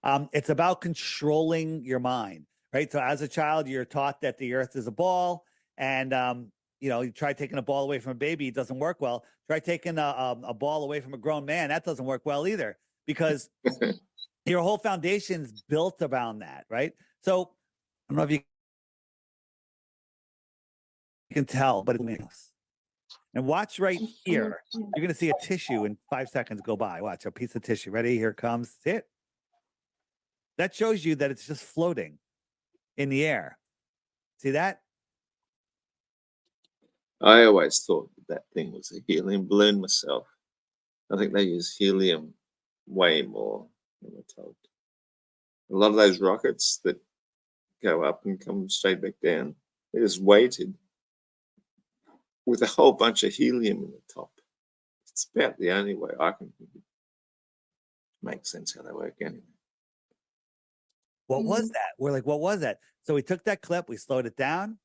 It's about controlling your mind. right? So as a child, you're taught that the earth is a ball, and you know, you try taking a ball away from a baby, it doesn't work well. Try taking a ball away from a grown man, that doesn't work well either, because your whole foundation's built around that, right? So I don't know if you can tell, but it's and watch right here. You're going to see a tissue in 5 seconds go by. Watch a piece of tissue. Ready? Here it comes. See it? That shows you that it's just floating in the air. See that? I always thought that thing was a helium balloon myself. I think they use helium way more than we're told. A lot of those rockets that go up and come straight back down, they're just weighted with a whole bunch of helium in the top. It's about the only way I can think it makes sense how they work anyway. What was that? We're like, what was that? So we took that clip, we slowed it down.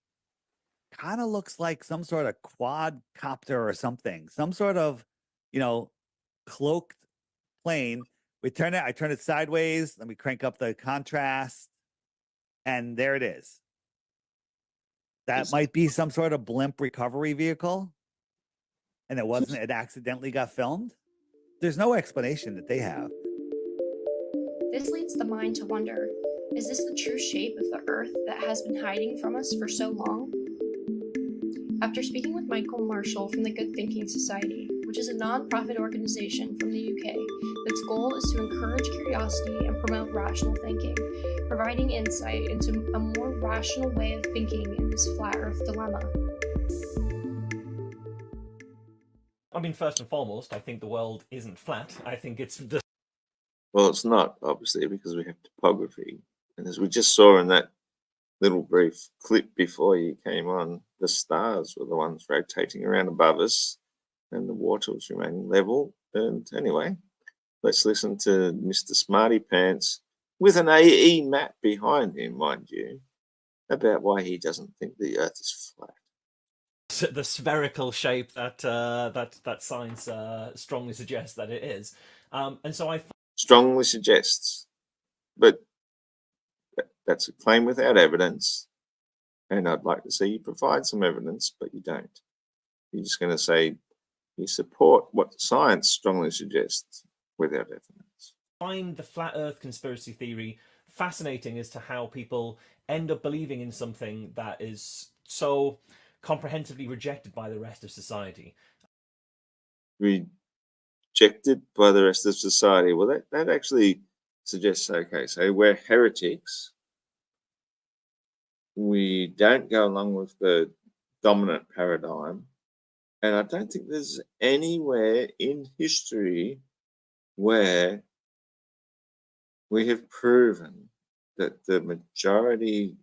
Kind of looks like some sort of quadcopter or something, some sort of, you know, cloaked plane. We turn it, I turn it sideways, then we crank up the contrast, and there it is. That might be some sort of blimp recovery vehicle. And it wasn't, it accidentally got filmed. There's no explanation that they have. This leads the mind to wonder, is this the true shape of the Earth that has been hiding from us for so long? After speaking with Michael Marshall from the Good Thinking Society, which is a non-profit organization from the UK, its goal is to encourage curiosity and promote rational thinking, providing insight into a more rational way of thinking in this flat Earth dilemma. I mean, first and foremost, I think the world isn't flat. I think it's the Well, it's not, obviously, because we have topography. And as we just saw in that little brief clip before you came on, the stars were the ones rotating around above us and the water was remaining level. And anyway, let's listen to Mr. Smarty Pants with an AE map behind him, mind you, about why he doesn't think the Earth is flat. the spherical shape that that science strongly suggests that it is. And so I Strongly suggests, but that's a claim without evidence. And I'd like to see you provide some evidence, but you don't. You're just going to say you support what science strongly suggests without evidence. find the flat Earth conspiracy theory fascinating as to how people end up believing in something that is so comprehensively rejected by the rest of society. Rejected by the rest of society. Well, that actually suggests, okay, so we're heretics. We don't go along with the dominant paradigm. And I don't think there's anywhere in history where we have proven that the majority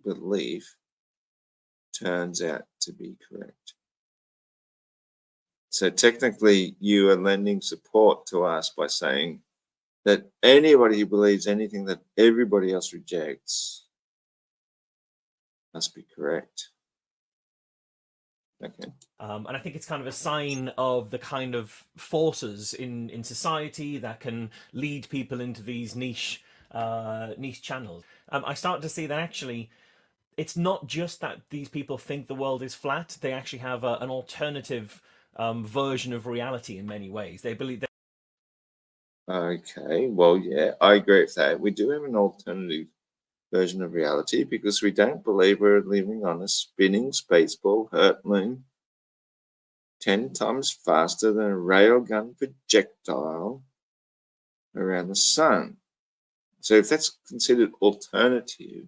belief turns out to be correct. So technically, you are lending support to us by saying that anybody who believes anything that everybody else rejects must be correct. Okay. And I think it's kind of a sign of the kind of forces in society that can lead people into these niche channels. I start to see that actually it's not just that these people think the world is flat; they actually have an alternative version of reality in many ways. They believe that. Okay, well, yeah, I agree with that. We do have an alternative version of reality because we don't believe we're living on a spinning spaceball hurtling 10 times faster than a railgun projectile around the sun. So if that's considered alternative,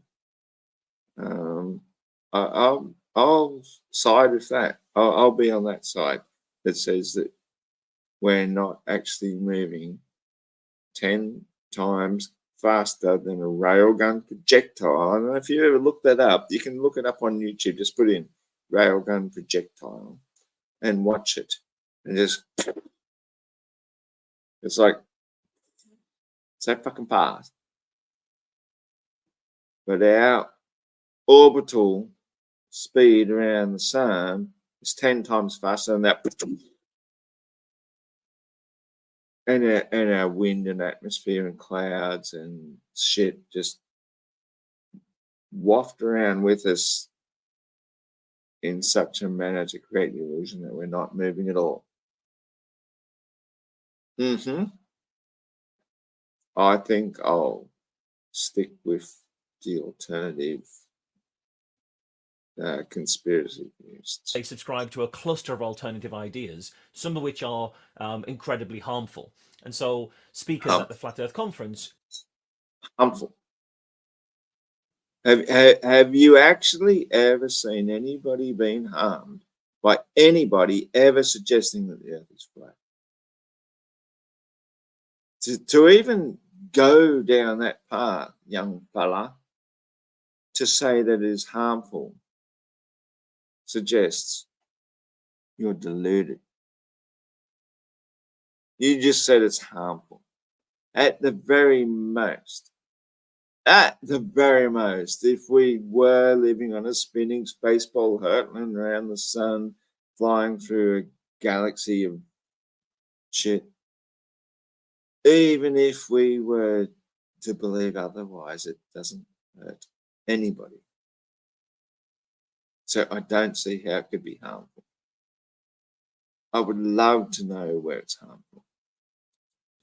I'll side with that. I'll be on that side that says that we're not actually moving 10 times faster than a railgun projectile. I don't know if you ever looked that up. You can look it up on YouTube. Just put in railgun projectile and watch it. And just, it's like, so fucking fast. But our orbital speed around the sun is 10 times faster than that. And our wind and atmosphere and clouds and shit just waft around with us in such a manner to create the illusion that we're not moving at all. I think I'll stick with the alternative conspiracy theorists. They subscribe to a cluster of alternative ideas, some of which are incredibly harmful. And so speakers at the Flat Earth Conference... Harmful. Have you actually ever seen anybody being harmed by anybody ever suggesting that the Earth is flat? To even go down that path, young fella, to say that it is harmful suggests you're deluded. You just said it's harmful. At the very most, if we were living on a spinning space ball hurtling around the sun, flying through a galaxy of shit, even if we were to believe otherwise, it doesn't hurt anybody. So I don't see how it could be harmful. I would love to know where it's harmful.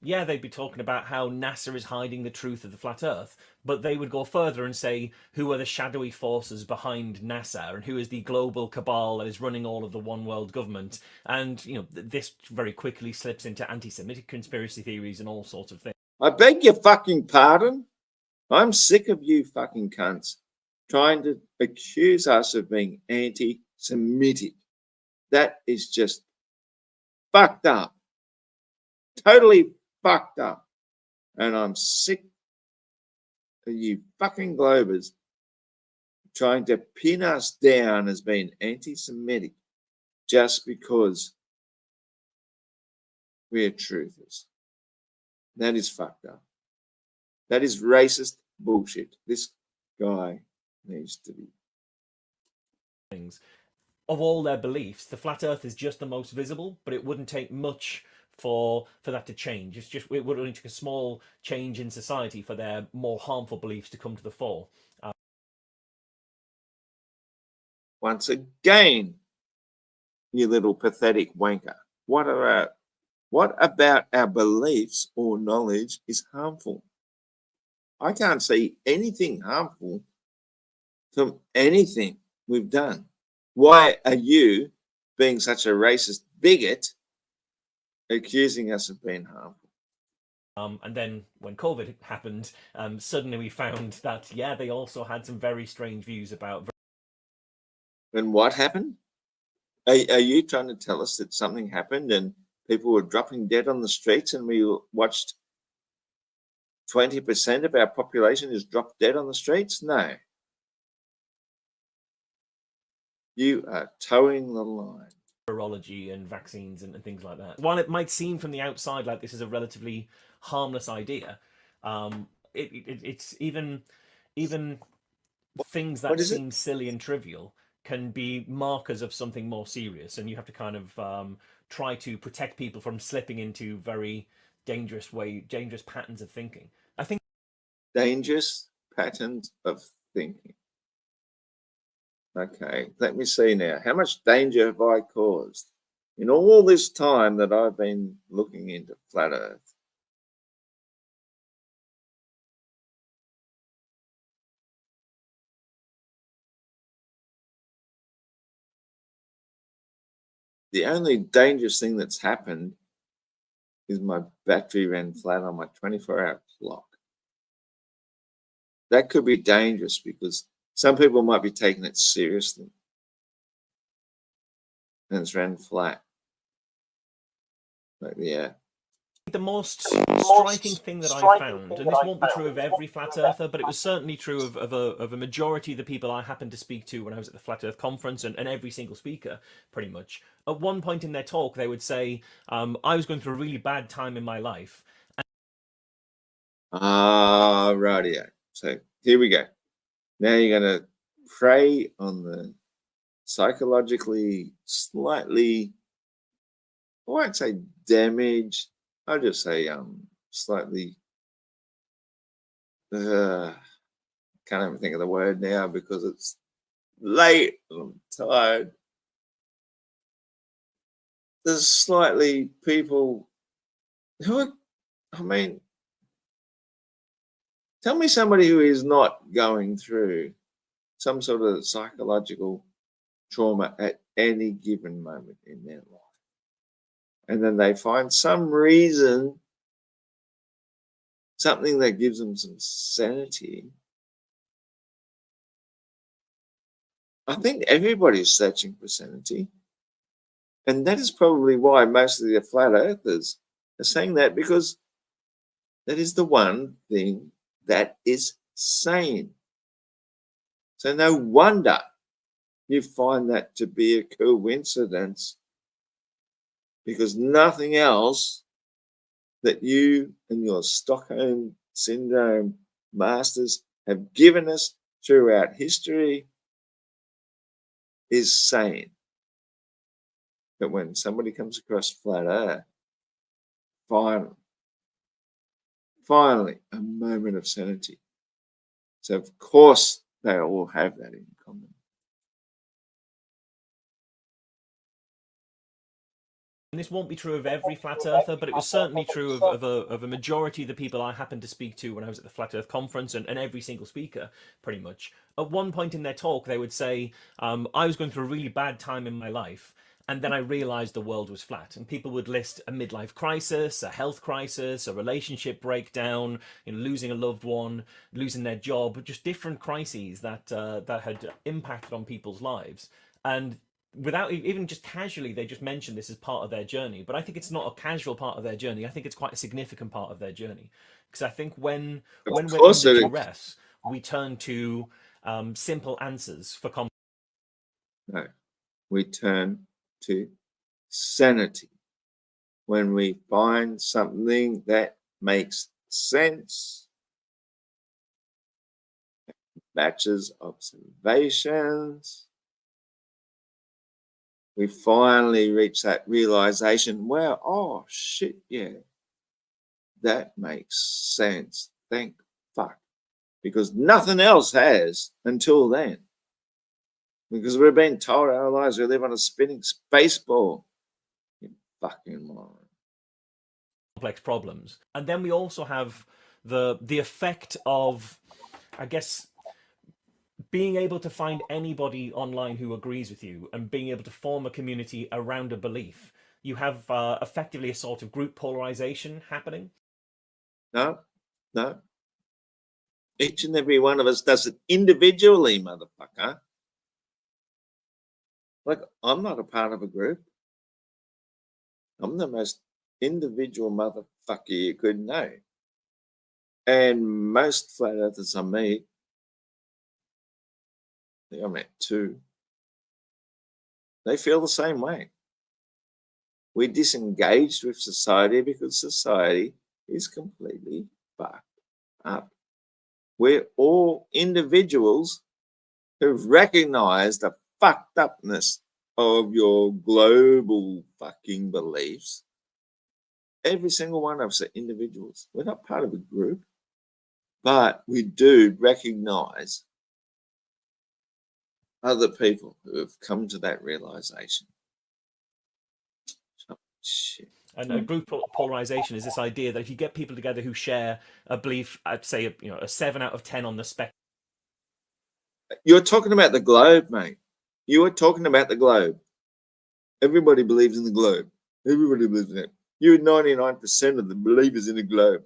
Yeah, they'd be talking about how NASA is hiding the truth of the flat Earth, but they would go further and say who are the shadowy forces behind NASA and who is the global cabal that is running all of the one world government. And, you know, this very quickly slips into anti-Semitic conspiracy theories and all sorts of things. I beg your fucking pardon. I'm sick of you fucking cunts trying to accuse us of being anti-Semitic. That is just fucked up. Totally fucked up. And I'm sick of you fucking globers trying to pin us down as being anti-Semitic just because we're truthers. That is fucked up. That is racist bullshit. This guy needs to be. Of all their beliefs, the flat Earth is just the most visible, but it wouldn't take much for that to change. It would only take a small change in society for their more harmful beliefs to come to the fore. Once again, you little pathetic wanker. What about our beliefs or knowledge is harmful? I can't see anything harmful from anything we've done. Why are you, being such a racist bigot, accusing us of being harmful? And then when COVID happened, suddenly we found that, yeah, they also had some very strange views about... And what happened? Are you trying to tell us that something happened and people were dropping dead on the streets and we watched 20% of our population is dropped dead on the streets? No. You are towing the line. Virology and vaccines and things like that. While it might seem from the outside like this is a relatively harmless idea, it's even things that seem silly and trivial can be markers of something more serious, and you have to kind of try to protect people from slipping into very dangerous patterns of thinking. I think dangerous patterns of thinking. Okay, let me see now. How much danger have I caused in all this time that I've been looking into flat Earth? The only dangerous thing that's happened is my battery ran flat on my 24-hour clock. That could be dangerous because some people might be taking it seriously. And it's ran flat. But yeah. the most striking thing that I found, and this won't be true of every flat earther, but it was certainly true of a majority of the people I happened to speak to when I was at the Flat Earth Conference, and every single speaker, pretty much. At one point in their talk, they would say, I was going through a really bad time in my life. Rightio. So here we go. Now you're going to prey on the psychologically slightly, I won't say damaged, I'll just say slightly can't even think of the word now because it's late and I'm tired. There's slightly people who are, I mean, tell me somebody who is not going through some sort of psychological trauma at any given moment in their life. And then they find some reason, something that gives them some sanity. I think everybody's searching for sanity. And that is probably why most of the flat earthers are saying that, because that is the one thing that is sane. So no wonder you find that to be a coincidence, because nothing else that you and your Stockholm Syndrome masters have given us throughout history is sane. But when somebody comes across flat earth, finally, a moment of sanity. So of course they all have that in common. And this won't be true of every flat earther, but it was certainly true of a majority of the people I happened to speak to when I was at the Flat Earth conference, and every single speaker, pretty much. At one point in their talk, they would say, I was going through a really bad time in my life, and then I realized the world was flat. And people would list a midlife crisis, a health crisis, a relationship breakdown, losing a loved one, losing their job, just different crises that had impacted on people's lives. And without even just casually, they just mentioned this as part of their journey. But I think it's not a casual part of their journey. I think it's quite a significant part of their journey, because I think when Of we're course under it is. duress, we turn to simple answers for No, we turn to sanity when we find something that makes sense, matches observations. We finally reach that realization where, oh shit, yeah, that makes sense. Thank fuck. Because nothing else has until then. Because we've been told our lives we live on a spinning space ball. You fucking moron. complex problems. And then we also have the effect of, I guess, being able to find anybody online who agrees with you and being able to form a community around a belief. You have effectively a sort of group polarization happening. No. Each and every one of us does it individually, motherfucker. Like, I'm not a part of a group. I'm the most individual motherfucker you could know. And most flat earthers I meet, I think I met two, they feel the same way. We're disengaged with society because society is completely fucked up. We're all individuals who've recognized the fucked upness of your global fucking beliefs. Every single one of us are individuals. We're not part of a group, but we do recognize other people who have come to that realization. Oh, shit. And group polarization is this idea that if you get people together who share a belief, I'd say a 7 out of 10 on the spectrum. You're talking about the globe, mate. You are talking about the globe. Everybody believes in the globe. Everybody believes in it. You're 99% of the believers in the globe.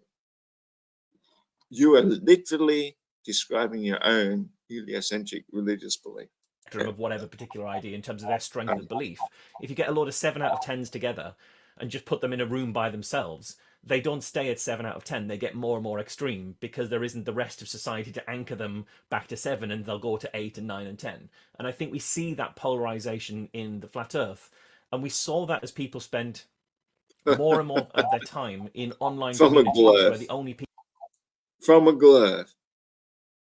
You are literally describing your own heliocentric religious belief. Of whatever particular idea in terms of their strength of belief. If you get a load of 7 out of 10s together and just put them in a room by themselves, they don't stay at 7 out of 10. They get more and more extreme because there isn't the rest of society to anchor them back to 7, and they'll go to 8 and 9 and 10. And I think we see that polarization in the flat earth. And we saw that as people spent more and more of their time in online communities where the only people from a Glerf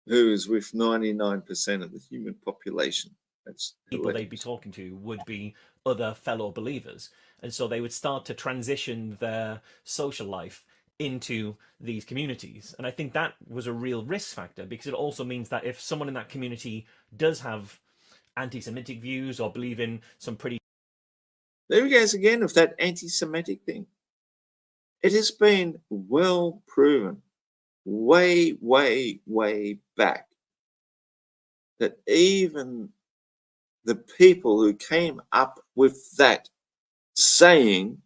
who is with 99% of the human population. That's people they'd be talking to would be other fellow believers. And so they would start to transition their social life into these communities. And I think that was a real risk factor, because it also means that if someone in that community does have anti-Semitic views or believe in some pretty... There he goes again with that anti-Semitic thing. It has been well proven way, way, way back that even the people who came up with that saying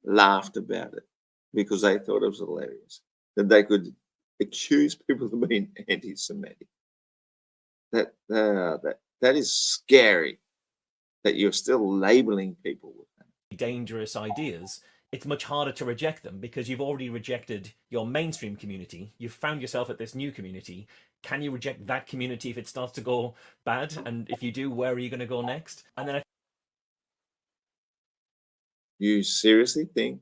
laughed about it because they thought it was hilarious that they could accuse people of being anti-Semitic. That is scary that you're still labeling people with that. dangerous ideas, it's much harder to reject them because you've already rejected your mainstream community. You've found yourself at this new community. Can you reject that community if it starts to go bad? And if you do, where are you going to go next? And then You seriously think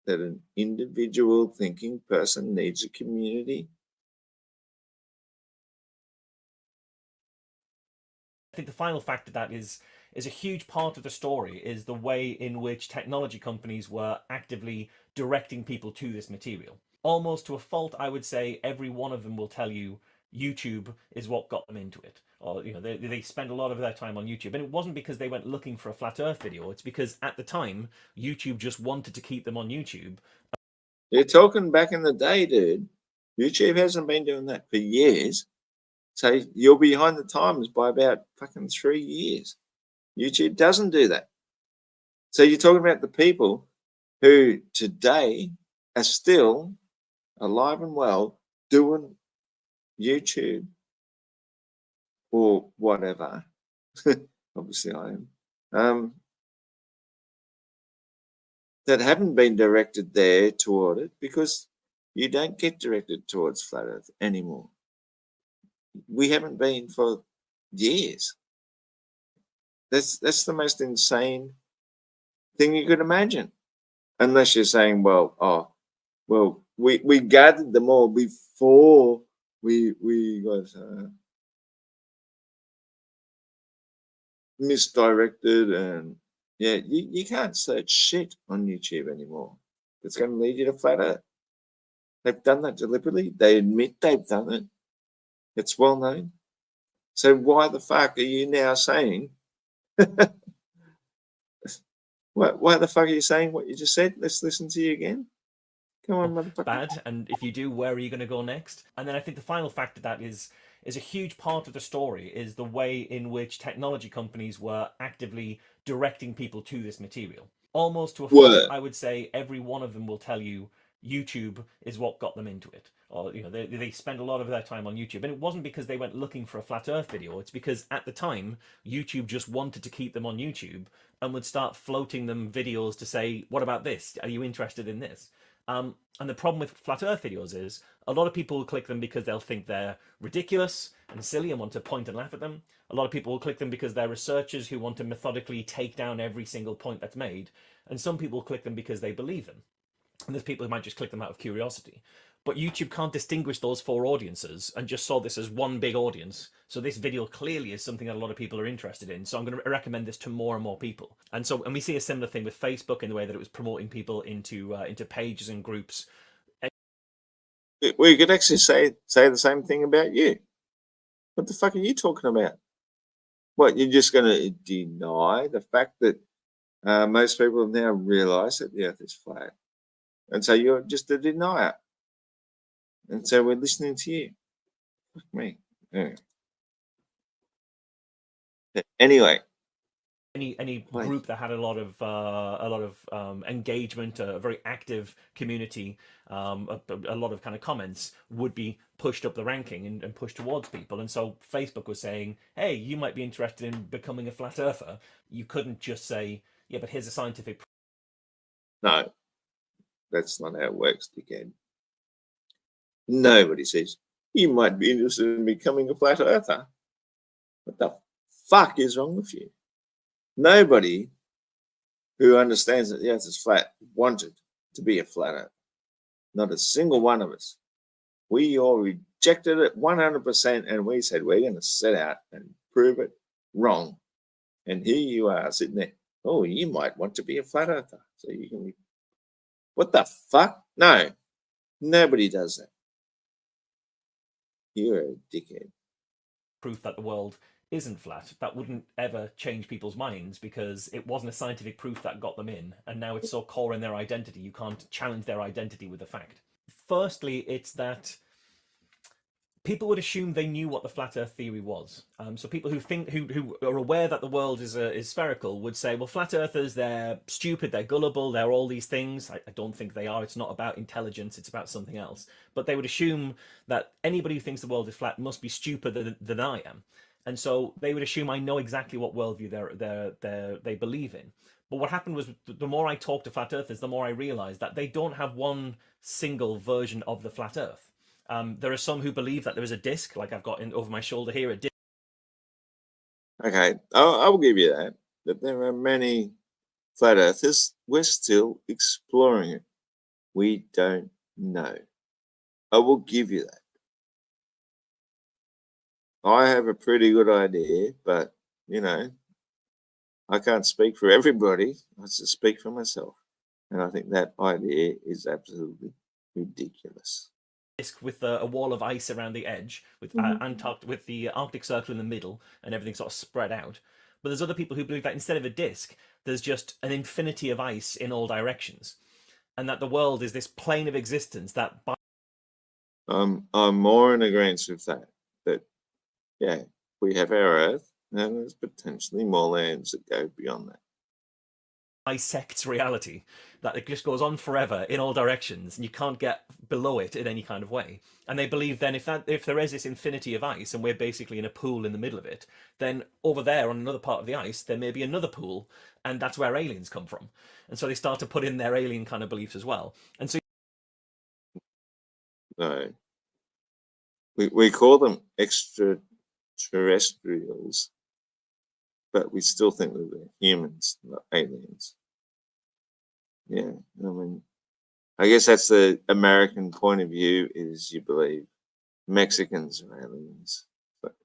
that an individual thinking person needs a community? I think the final fact of that is a huge part of the story is the way in which technology companies were actively directing people to this material. Almost to a fault, I would say every one of them will tell you YouTube is what got them into it. Or, you know, they spend a lot of their time on YouTube. And it wasn't because they went looking for a flat earth video. It's because at the time, YouTube just wanted to keep them on YouTube. You're talking back in the day, dude. YouTube hasn't been doing that for years. So you're behind the times by about fucking 3 years. YouTube doesn't do that. So you're talking about the people who today are still alive and well doing YouTube or whatever. Obviously I am. That haven't been directed there toward it because you don't get directed towards flat earth anymore. We haven't been for years. That's the most insane thing you could imagine. Unless you're saying, well, we gathered them all before we got misdirected, and yeah, you can't search shit on YouTube anymore. It's going to lead you to flat earth. They've done that deliberately. They admit they've done it. It's well known. So why the fuck are you now saying? Why the fuck are you saying what you just said? Let's listen to you again. Come on, motherfucker. Bad, and if you do, where are you going to go next? And then I think the final fact of that is a huge part of the story is the way in which technology companies were actively directing people to this material. Almost to a fault, I would say every one of them will tell you YouTube is what got them into it. Or, you know, they spend a lot of their time on YouTube. And it wasn't because they went looking for a flat earth video. It's because at the time, YouTube just wanted to keep them on YouTube and would start floating them videos to say, what about this? Are you interested in this? And the problem with flat earth videos is a lot of people will click them because they'll think they're ridiculous and silly and want to point and laugh at them. A lot of people will click them because they're researchers who want to methodically take down every single point that's made. And some people click them because they believe them. And there's people who might just click them out of curiosity. But YouTube can't distinguish those four audiences and just saw this as one big audience. So this video clearly is something that a lot of people are interested in. So I'm going to recommend this to more and more people. And we see a similar thing with Facebook in the way that it was promoting people into pages and groups. We could actually say the same thing about you. What the fuck are you talking about? What, you're just going to deny the fact that most people have now realised that the Earth is flat, and so you're just a denier, and so we're listening to you. Fuck me. Yeah. Anyway, any group that had a lot of engagement, a very active community, a lot of kind of comments would be pushed up the ranking and pushed towards people. And so Facebook was saying, hey, you might be interested in becoming a flat earther. You couldn't just say, yeah, but here's a scientific. No, that's not how it works, dickhead. Nobody says you might be interested in becoming a flat earther. What the fuck is wrong with you? Nobody who understands that the Earth is flat wanted to be a flat earth. Not a single one of us. We all rejected it 100%, and we said we're going to set out and prove it wrong. And here you are sitting there. Oh, you might want to be a flat earther. So you can be. What the fuck? No, Nobody does that. You're a dickhead. proof that the world isn't flat. That wouldn't ever change people's minds because it wasn't a scientific proof that got them in, and now it's so core in their identity, you can't challenge their identity with the fact. Firstly, it's that people would assume they knew what the flat Earth theory was. So people who are aware that the world is spherical would say, well, flat earthers, they're stupid, they're gullible, they're all these things. I don't think they are. It's not about intelligence, it's about something else. But they would assume that anybody who thinks the world is flat must be stupider than I am. And so they would assume I know exactly what worldview they believe in. But what happened was, the more I talked to flat earthers, the more I realized that they don't have one single version of the flat Earth. There are some who believe that there is a disc, like I've got over my shoulder here, a disc. Okay, I will give you that. That there are many flat earthers. We're still exploring it. We don't know. I will give you that. I have a pretty good idea, but, you know, I can't speak for everybody. I just speak for myself. And I think that idea is absolutely ridiculous. Disc with a wall of ice around the edge, with with the Arctic Circle in the middle, and everything sort of spread out. But there's other people who believe that instead of a disc, there's just an infinity of ice in all directions, and that the world is this plane of existence that. I'm more in agreement with that. That, yeah, we have our Earth, and there's potentially more lands that go beyond that. Bisects reality, that it just goes on forever in all directions and you can't get below it in any kind of way. And they believe then if there is this infinity of ice and we're basically in a pool in the middle of it, then over there on another part of the ice there may be another pool, and that's where aliens come from. And so they start to put in their alien kind of beliefs as well. And so No, we call them extraterrestrials, but we still think that they're humans, not aliens. Yeah, I mean, I guess that's the American point of view, is you believe Mexicans are aliens. But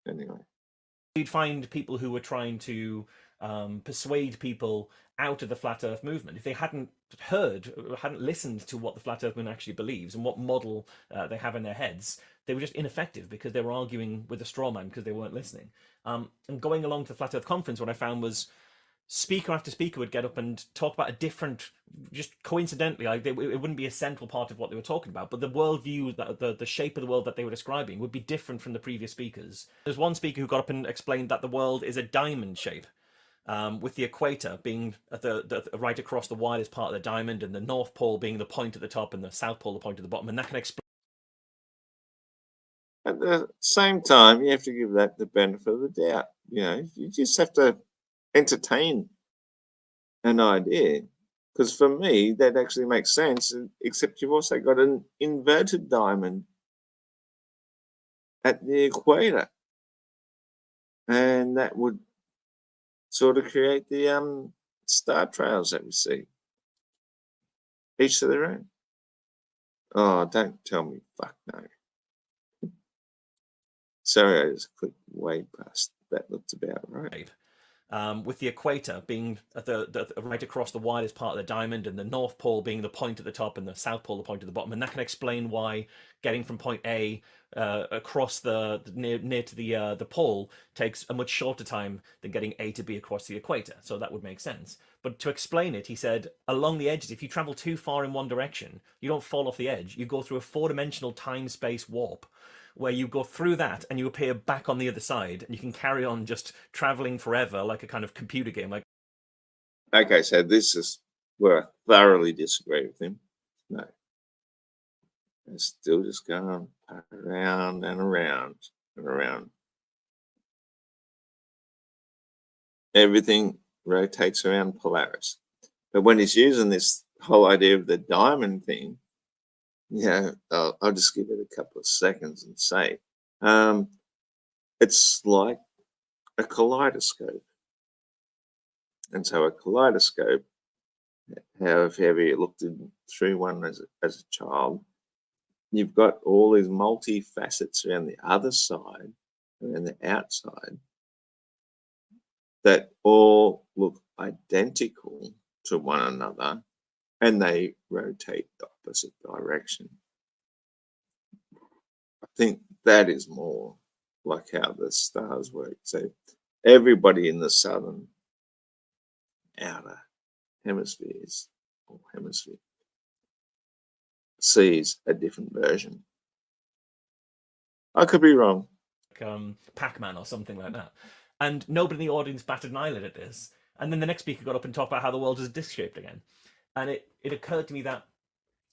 anyway. you'd find people who were trying to persuade people out of the flat earth movement, if they hadn't listened to what the flat earth movement actually believes and what model they have in their heads, they were just ineffective because they were arguing with a straw man because they weren't listening. And going along to the flat earth conference, what I found was speaker after speaker would get up and talk about a different, just coincidentally, like it wouldn't be a central part of what they were talking about, but the worldview, the shape of the world that they were describing would be different from the previous speakers. There's one speaker who got up and explained that the world is a diamond shape, with the equator being at the right across the widest part of the diamond, and the North Pole being the point at the top and the South Pole the point at the bottom, and that can explain. At the same time, you have to give that the benefit of the doubt. You know, you just have to entertain an idea, because for me that actually makes sense, except you've also got an inverted diamond at the equator, and that would sort of create the star trails that we see. Each to their own. Oh, don't tell me fuck no. Sorry, I just clicked way past. That looked about right. With the equator being at the right across the widest part of the diamond, and the North Pole being the point at the top and the South Pole the point at the bottom, and that can explain why getting from point A across the near to the pole takes a much shorter time than getting A to B across the equator. So that would make sense. But to explain it, he said, along the edges, if you travel too far in one direction, you don't fall off the edge. You go through a four-dimensional time-space warp, where you go through that and you appear back on the other side, and you can carry on just traveling forever like a kind of computer game. Like, okay, so this is where I thoroughly disagree with him. No, it's still just going around and around and around. Everything rotates around Polaris, but when he's using this whole idea of the diamond thing, yeah, I'll just give it a couple of seconds and say, it's like a kaleidoscope. And so a kaleidoscope, however you looked through one as a child, you've got all these multi-facets around the other side and the outside that all look identical to one another, and they rotate the opposite direction. I think that is more like how the stars work. So everybody in the southern outer hemisphere sees a different version. I could be wrong. Pac-Man or something like that. And nobody in the audience batted an eyelid at this. And then the next speaker got up and talked about how the world is disc-shaped again. And it occurred to me that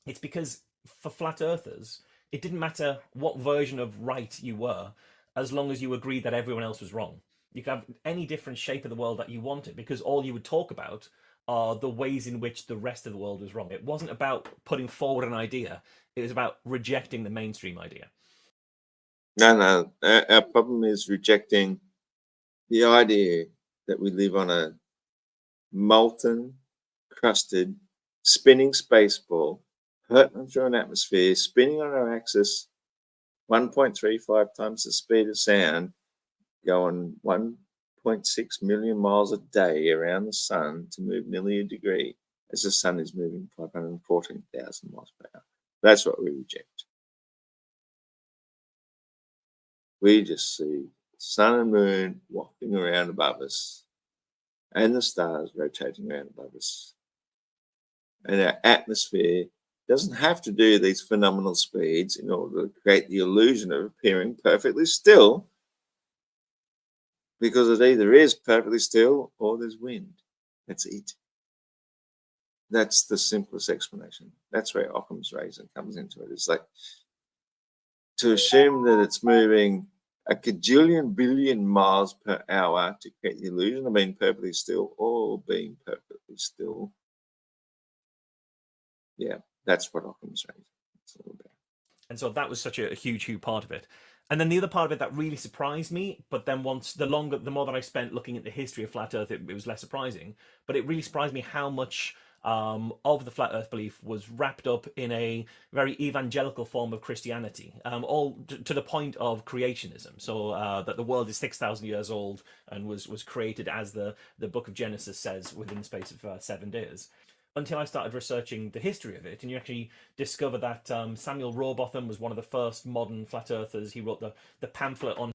it's because for flat earthers, it didn't matter what version of right you were, as long as you agreed that everyone else was wrong. You could have any different shape of the world that you wanted, because all you would talk about are the ways in which the rest of the world was wrong. It wasn't about putting forward an idea. It was about rejecting the mainstream idea. No. Our problem is rejecting the idea that we live on a molten, crusted, spinning space ball, hurtling through an atmosphere, spinning on our axis 1.35 times the speed of sound, going 1.6 million miles a day around the sun to move nearly a degree as the sun is moving 514,000 miles per hour. That's what we reject. We just see sun and moon wafting around above us and the stars rotating around above us. And our atmosphere doesn't have to do these phenomenal speeds in order to create the illusion of appearing perfectly still, because it either is perfectly still or there's wind. That's it. That's the simplest explanation. That's where Occam's razor comes into it. It's like to assume that it's moving a cajillion billion miles per hour to create the illusion of being perfectly still or being perfectly still. Yeah, that's what Occam's razor is all about. And so that was such a huge part of it. And then the other part of it that really surprised me, but then the more that I spent looking at the history of flat Earth, it was less surprising. But it really surprised me how much of the flat Earth belief was wrapped up in a very evangelical form of Christianity, all to the point of creationism. So that the world is 6,000 years old and was created, as the book of Genesis says, within the space of 7 days. Until I started researching the history of it, and you actually discover that Samuel Rowbotham was one of the first modern flat earthers. He wrote the pamphlet on.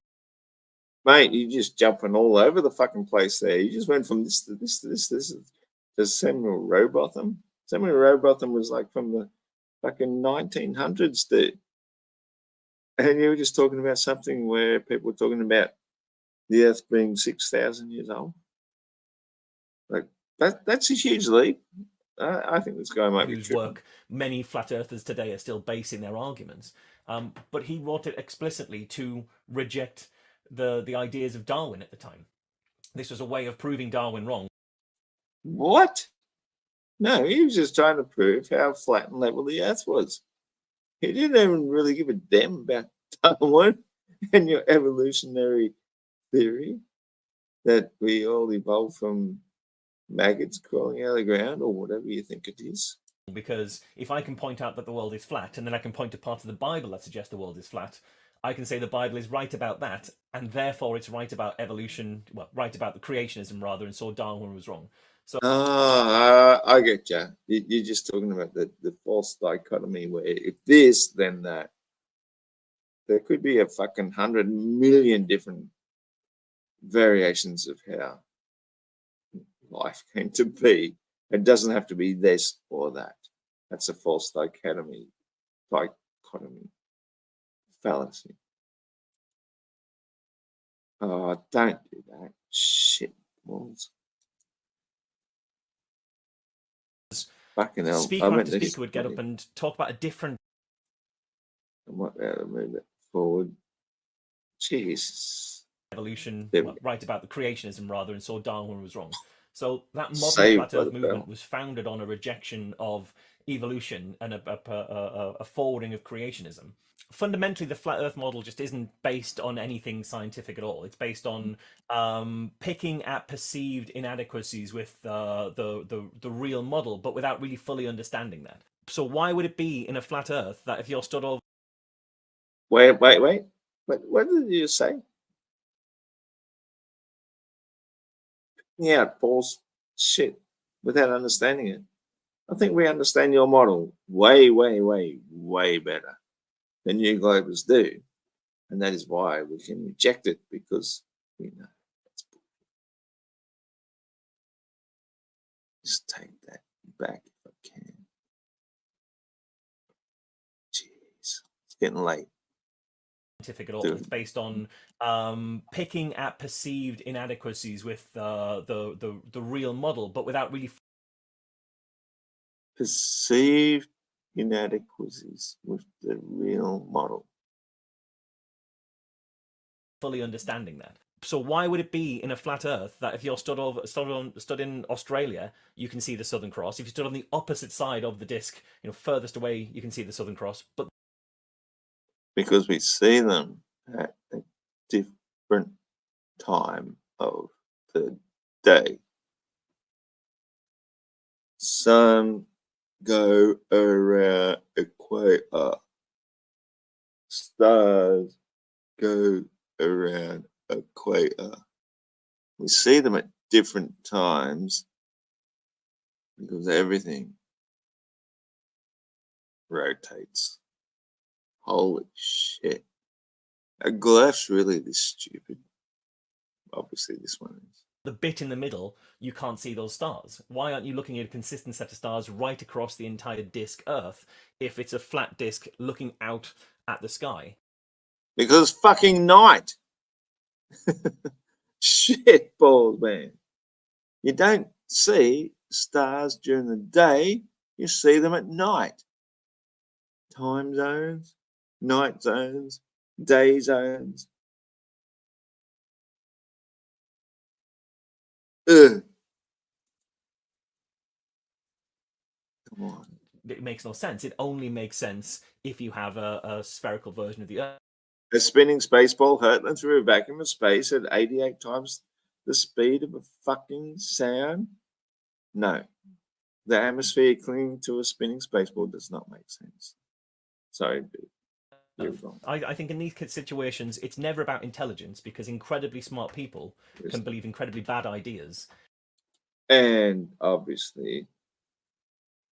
Mate, you're just jumping all over the fucking place there. You just went from this to this to this to Samuel Rowbotham. Samuel Rowbotham was like from the fucking 1900s, dude. And you were just talking about something where people were talking about the Earth being 6,000 years old. Like that's a huge leap. I think this guy might be whose tripping. work many flat earthers today are still basing their arguments. But he wrote it explicitly to reject the ideas of Darwin at the time. This was a way of proving Darwin wrong. What? No, he was just trying to prove how flat and level the Earth was. He didn't even really give a damn about Darwin and your evolutionary theory that we all evolved from maggots crawling out of the ground or whatever you think it is. Because if I can point out that the world is flat, and then I can point to parts of the Bible that suggest the world is flat, I can say the Bible is right about that, and therefore it's right about evolution, well, right about the creationism rather, and so Darwin was wrong. So I get you. You're just talking about the false dichotomy where if this, then that. There could be a fucking 100 million different variations of how life came to be. It doesn't have to be this or that. That's a false dichotomy fallacy. Oh, don't do that. Shit balls. Fucking hell. Speaker after speaker would get up and talk about a different. I might be able to move it forward. Jesus. Evolution, well, right about the creationism rather, and so Darwin was wrong. So that modern flat Earth movement was founded on a rejection of evolution and a forwarding of creationism. Fundamentally, the flat Earth model just isn't based on anything scientific at all. It's based on picking at perceived inadequacies with the real model, but without really fully understanding that. So why would it be in a flat Earth that if you're stood over? Wait. What did you say? Yeah, false shit without understanding it. I think we understand your model way, way, way, way better than you globers do. And that is why we can reject it, because we know it's bullshit. Just take that back if I can. Jeez, it's getting late. Scientific at all. It's based on picking at perceived inadequacies with the real model, but without really perceived inadequacies with the real model. fully understanding that. So why would it be in a flat Earth that if you're stood in Australia, you can see the Southern Cross? If you stood on the opposite side of the disc, furthest away, you can see the Southern Cross. But because we see them at a different time of the day. Sun go around equator. Stars go around equator. We see them at different times because everything rotates. Holy shit. A Glerf's really this stupid. Obviously this one is. the bit in the middle, you can't see those stars. Why aren't you looking at a consistent set of stars right across the entire disk Earth if it's a flat disk looking out at the sky? Because it's fucking night. Shit balls, man. You don't see stars during the day, you see them at night. Time zones, night zones, day zones. Ugh. Come on. It makes no sense. It only makes sense if you have a spherical version of the Earth. A spinning space ball hurtling through a vacuum of space at 88 times the speed of a fucking sound? No. The atmosphere clinging to a spinning space ball does not make sense. Sorry, dude. You're wrong. I think in these situations, it's never about intelligence, because incredibly smart people can believe incredibly bad ideas. And obviously,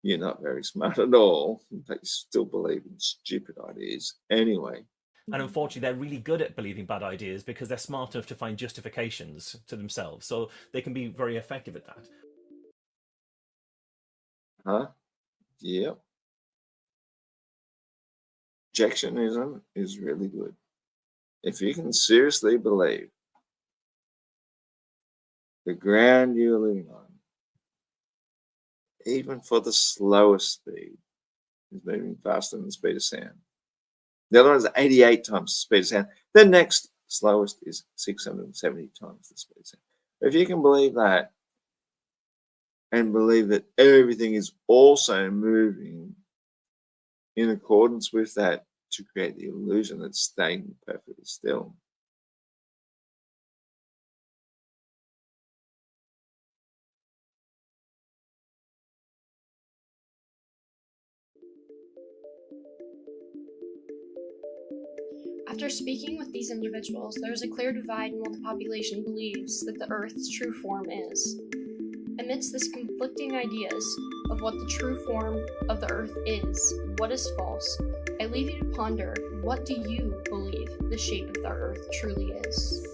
you're not very smart at all, but you still believe in stupid ideas anyway. And unfortunately, they're really good at believing bad ideas because they're smart enough to find justifications to themselves. So they can be very effective at that. Huh? Yep. Projectionism is really good. If you can seriously believe the ground you're living on, even for the slowest speed, is moving faster than the speed of sound. The other one is 88 times the speed of sound. The next slowest is 670 times the speed of sound. If you can believe that, and believe that everything is also moving in accordance with that to create the illusion that's staying perfectly still. After speaking with these individuals, there is a clear divide in what the population believes that the Earth's true form is. Amidst this conflicting ideas of what the true form of the Earth is, what is false, I leave you to ponder, what do you believe the shape of the Earth truly is?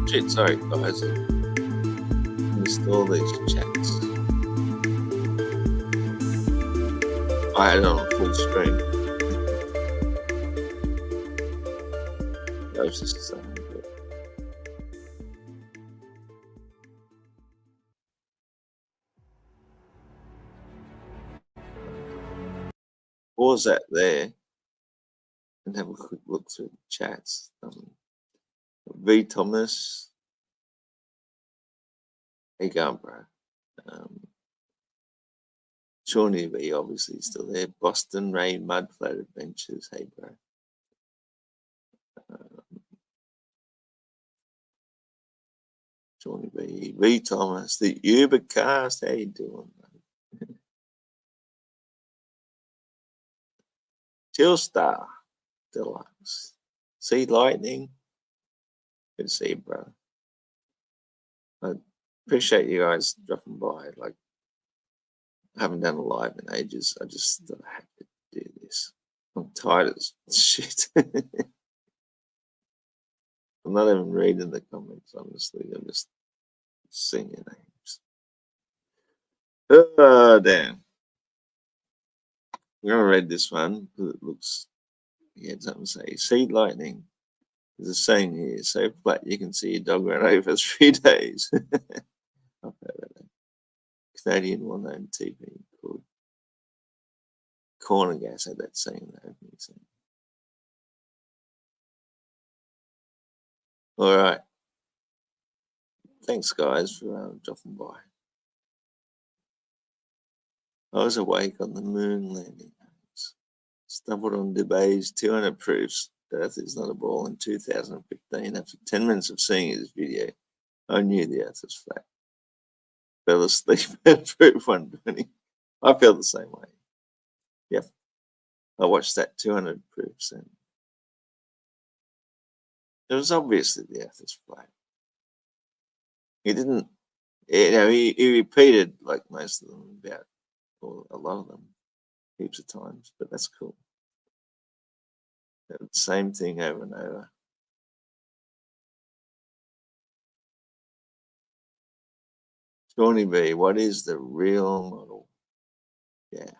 Shit, sorry guys, I missed all these chats. I had it on full screen. I was just saying. Pause that there and have a quick look through the chats. V Thomas, hey going, bro? Shawnee V obviously still there. Boston Ray Mud Flat Adventures, hey bro. Johnny B. Thomas, the Ubercast. How you doing, mate? Chillstar Deluxe. See Lightning. Good to see you, bro. I appreciate you guys dropping by. Like, I haven't done a live in ages. I just thought I had to do this. I'm tired as shit. I'm not even reading the comments, honestly. I'm just seeing your names. Oh, damn. I'm going to read this one because it looks, yeah, something to say. Seed lightning. There's a saying here, so flat you can see your dog run over 3 days. I've heard that. Canadian well-known TV called Corner Gas had that saying though. All right. Thanks, guys, for dropping by. I was awake on the moon landing. Stumbled on Dubai's 200 proofs that Earth is not a ball in 2015. After 10 minutes of seeing his video, I knew the Earth was flat. Fell asleep at proof 120. I feel the same way. Yep. I watched that 200 proofs and it was obvious that the Earth is flat. He didn't, you know, he repeated like most of them about, or a lot of them, heaps of times, but that's cool. The same thing over and over. Johnny B, what is the real model? Yeah.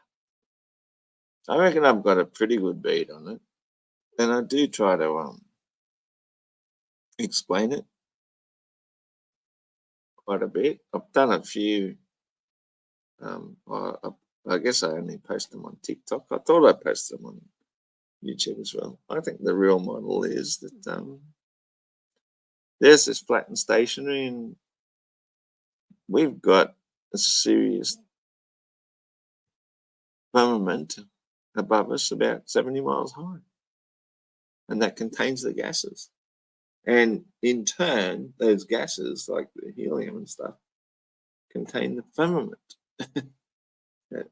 I reckon I've got a pretty good beat on it. And I do try to explain it quite a bit. I've done a few. I guess I only post them on TikTok. I thought I posted them on YouTube as well. I think the real model is that there's this flattened stationary and we've got a serious firmament above us about 70 miles high. And that contains the gases. And in turn, those gases, like the helium and stuff, contain the firmament.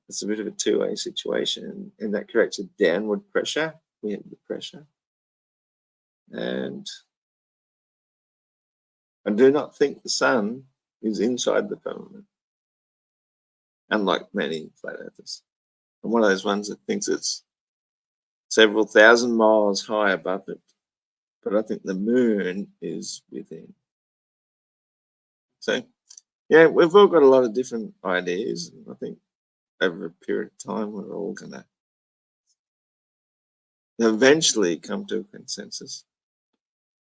It's a bit of a two-way situation, and that creates a downward pressure. We have the pressure. And I do not think the sun is inside the firmament, unlike many flat earthers. I'm one of those ones that thinks it's several thousand miles high above it, but I think the moon is within. So, yeah, we've all got a lot of different ideas, and I think over a period of time, we're all going to eventually come to a consensus.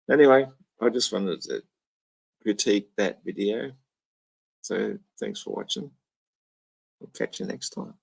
Anyway, I just wanted to critique that video. So thanks for watching. I'll catch you next time.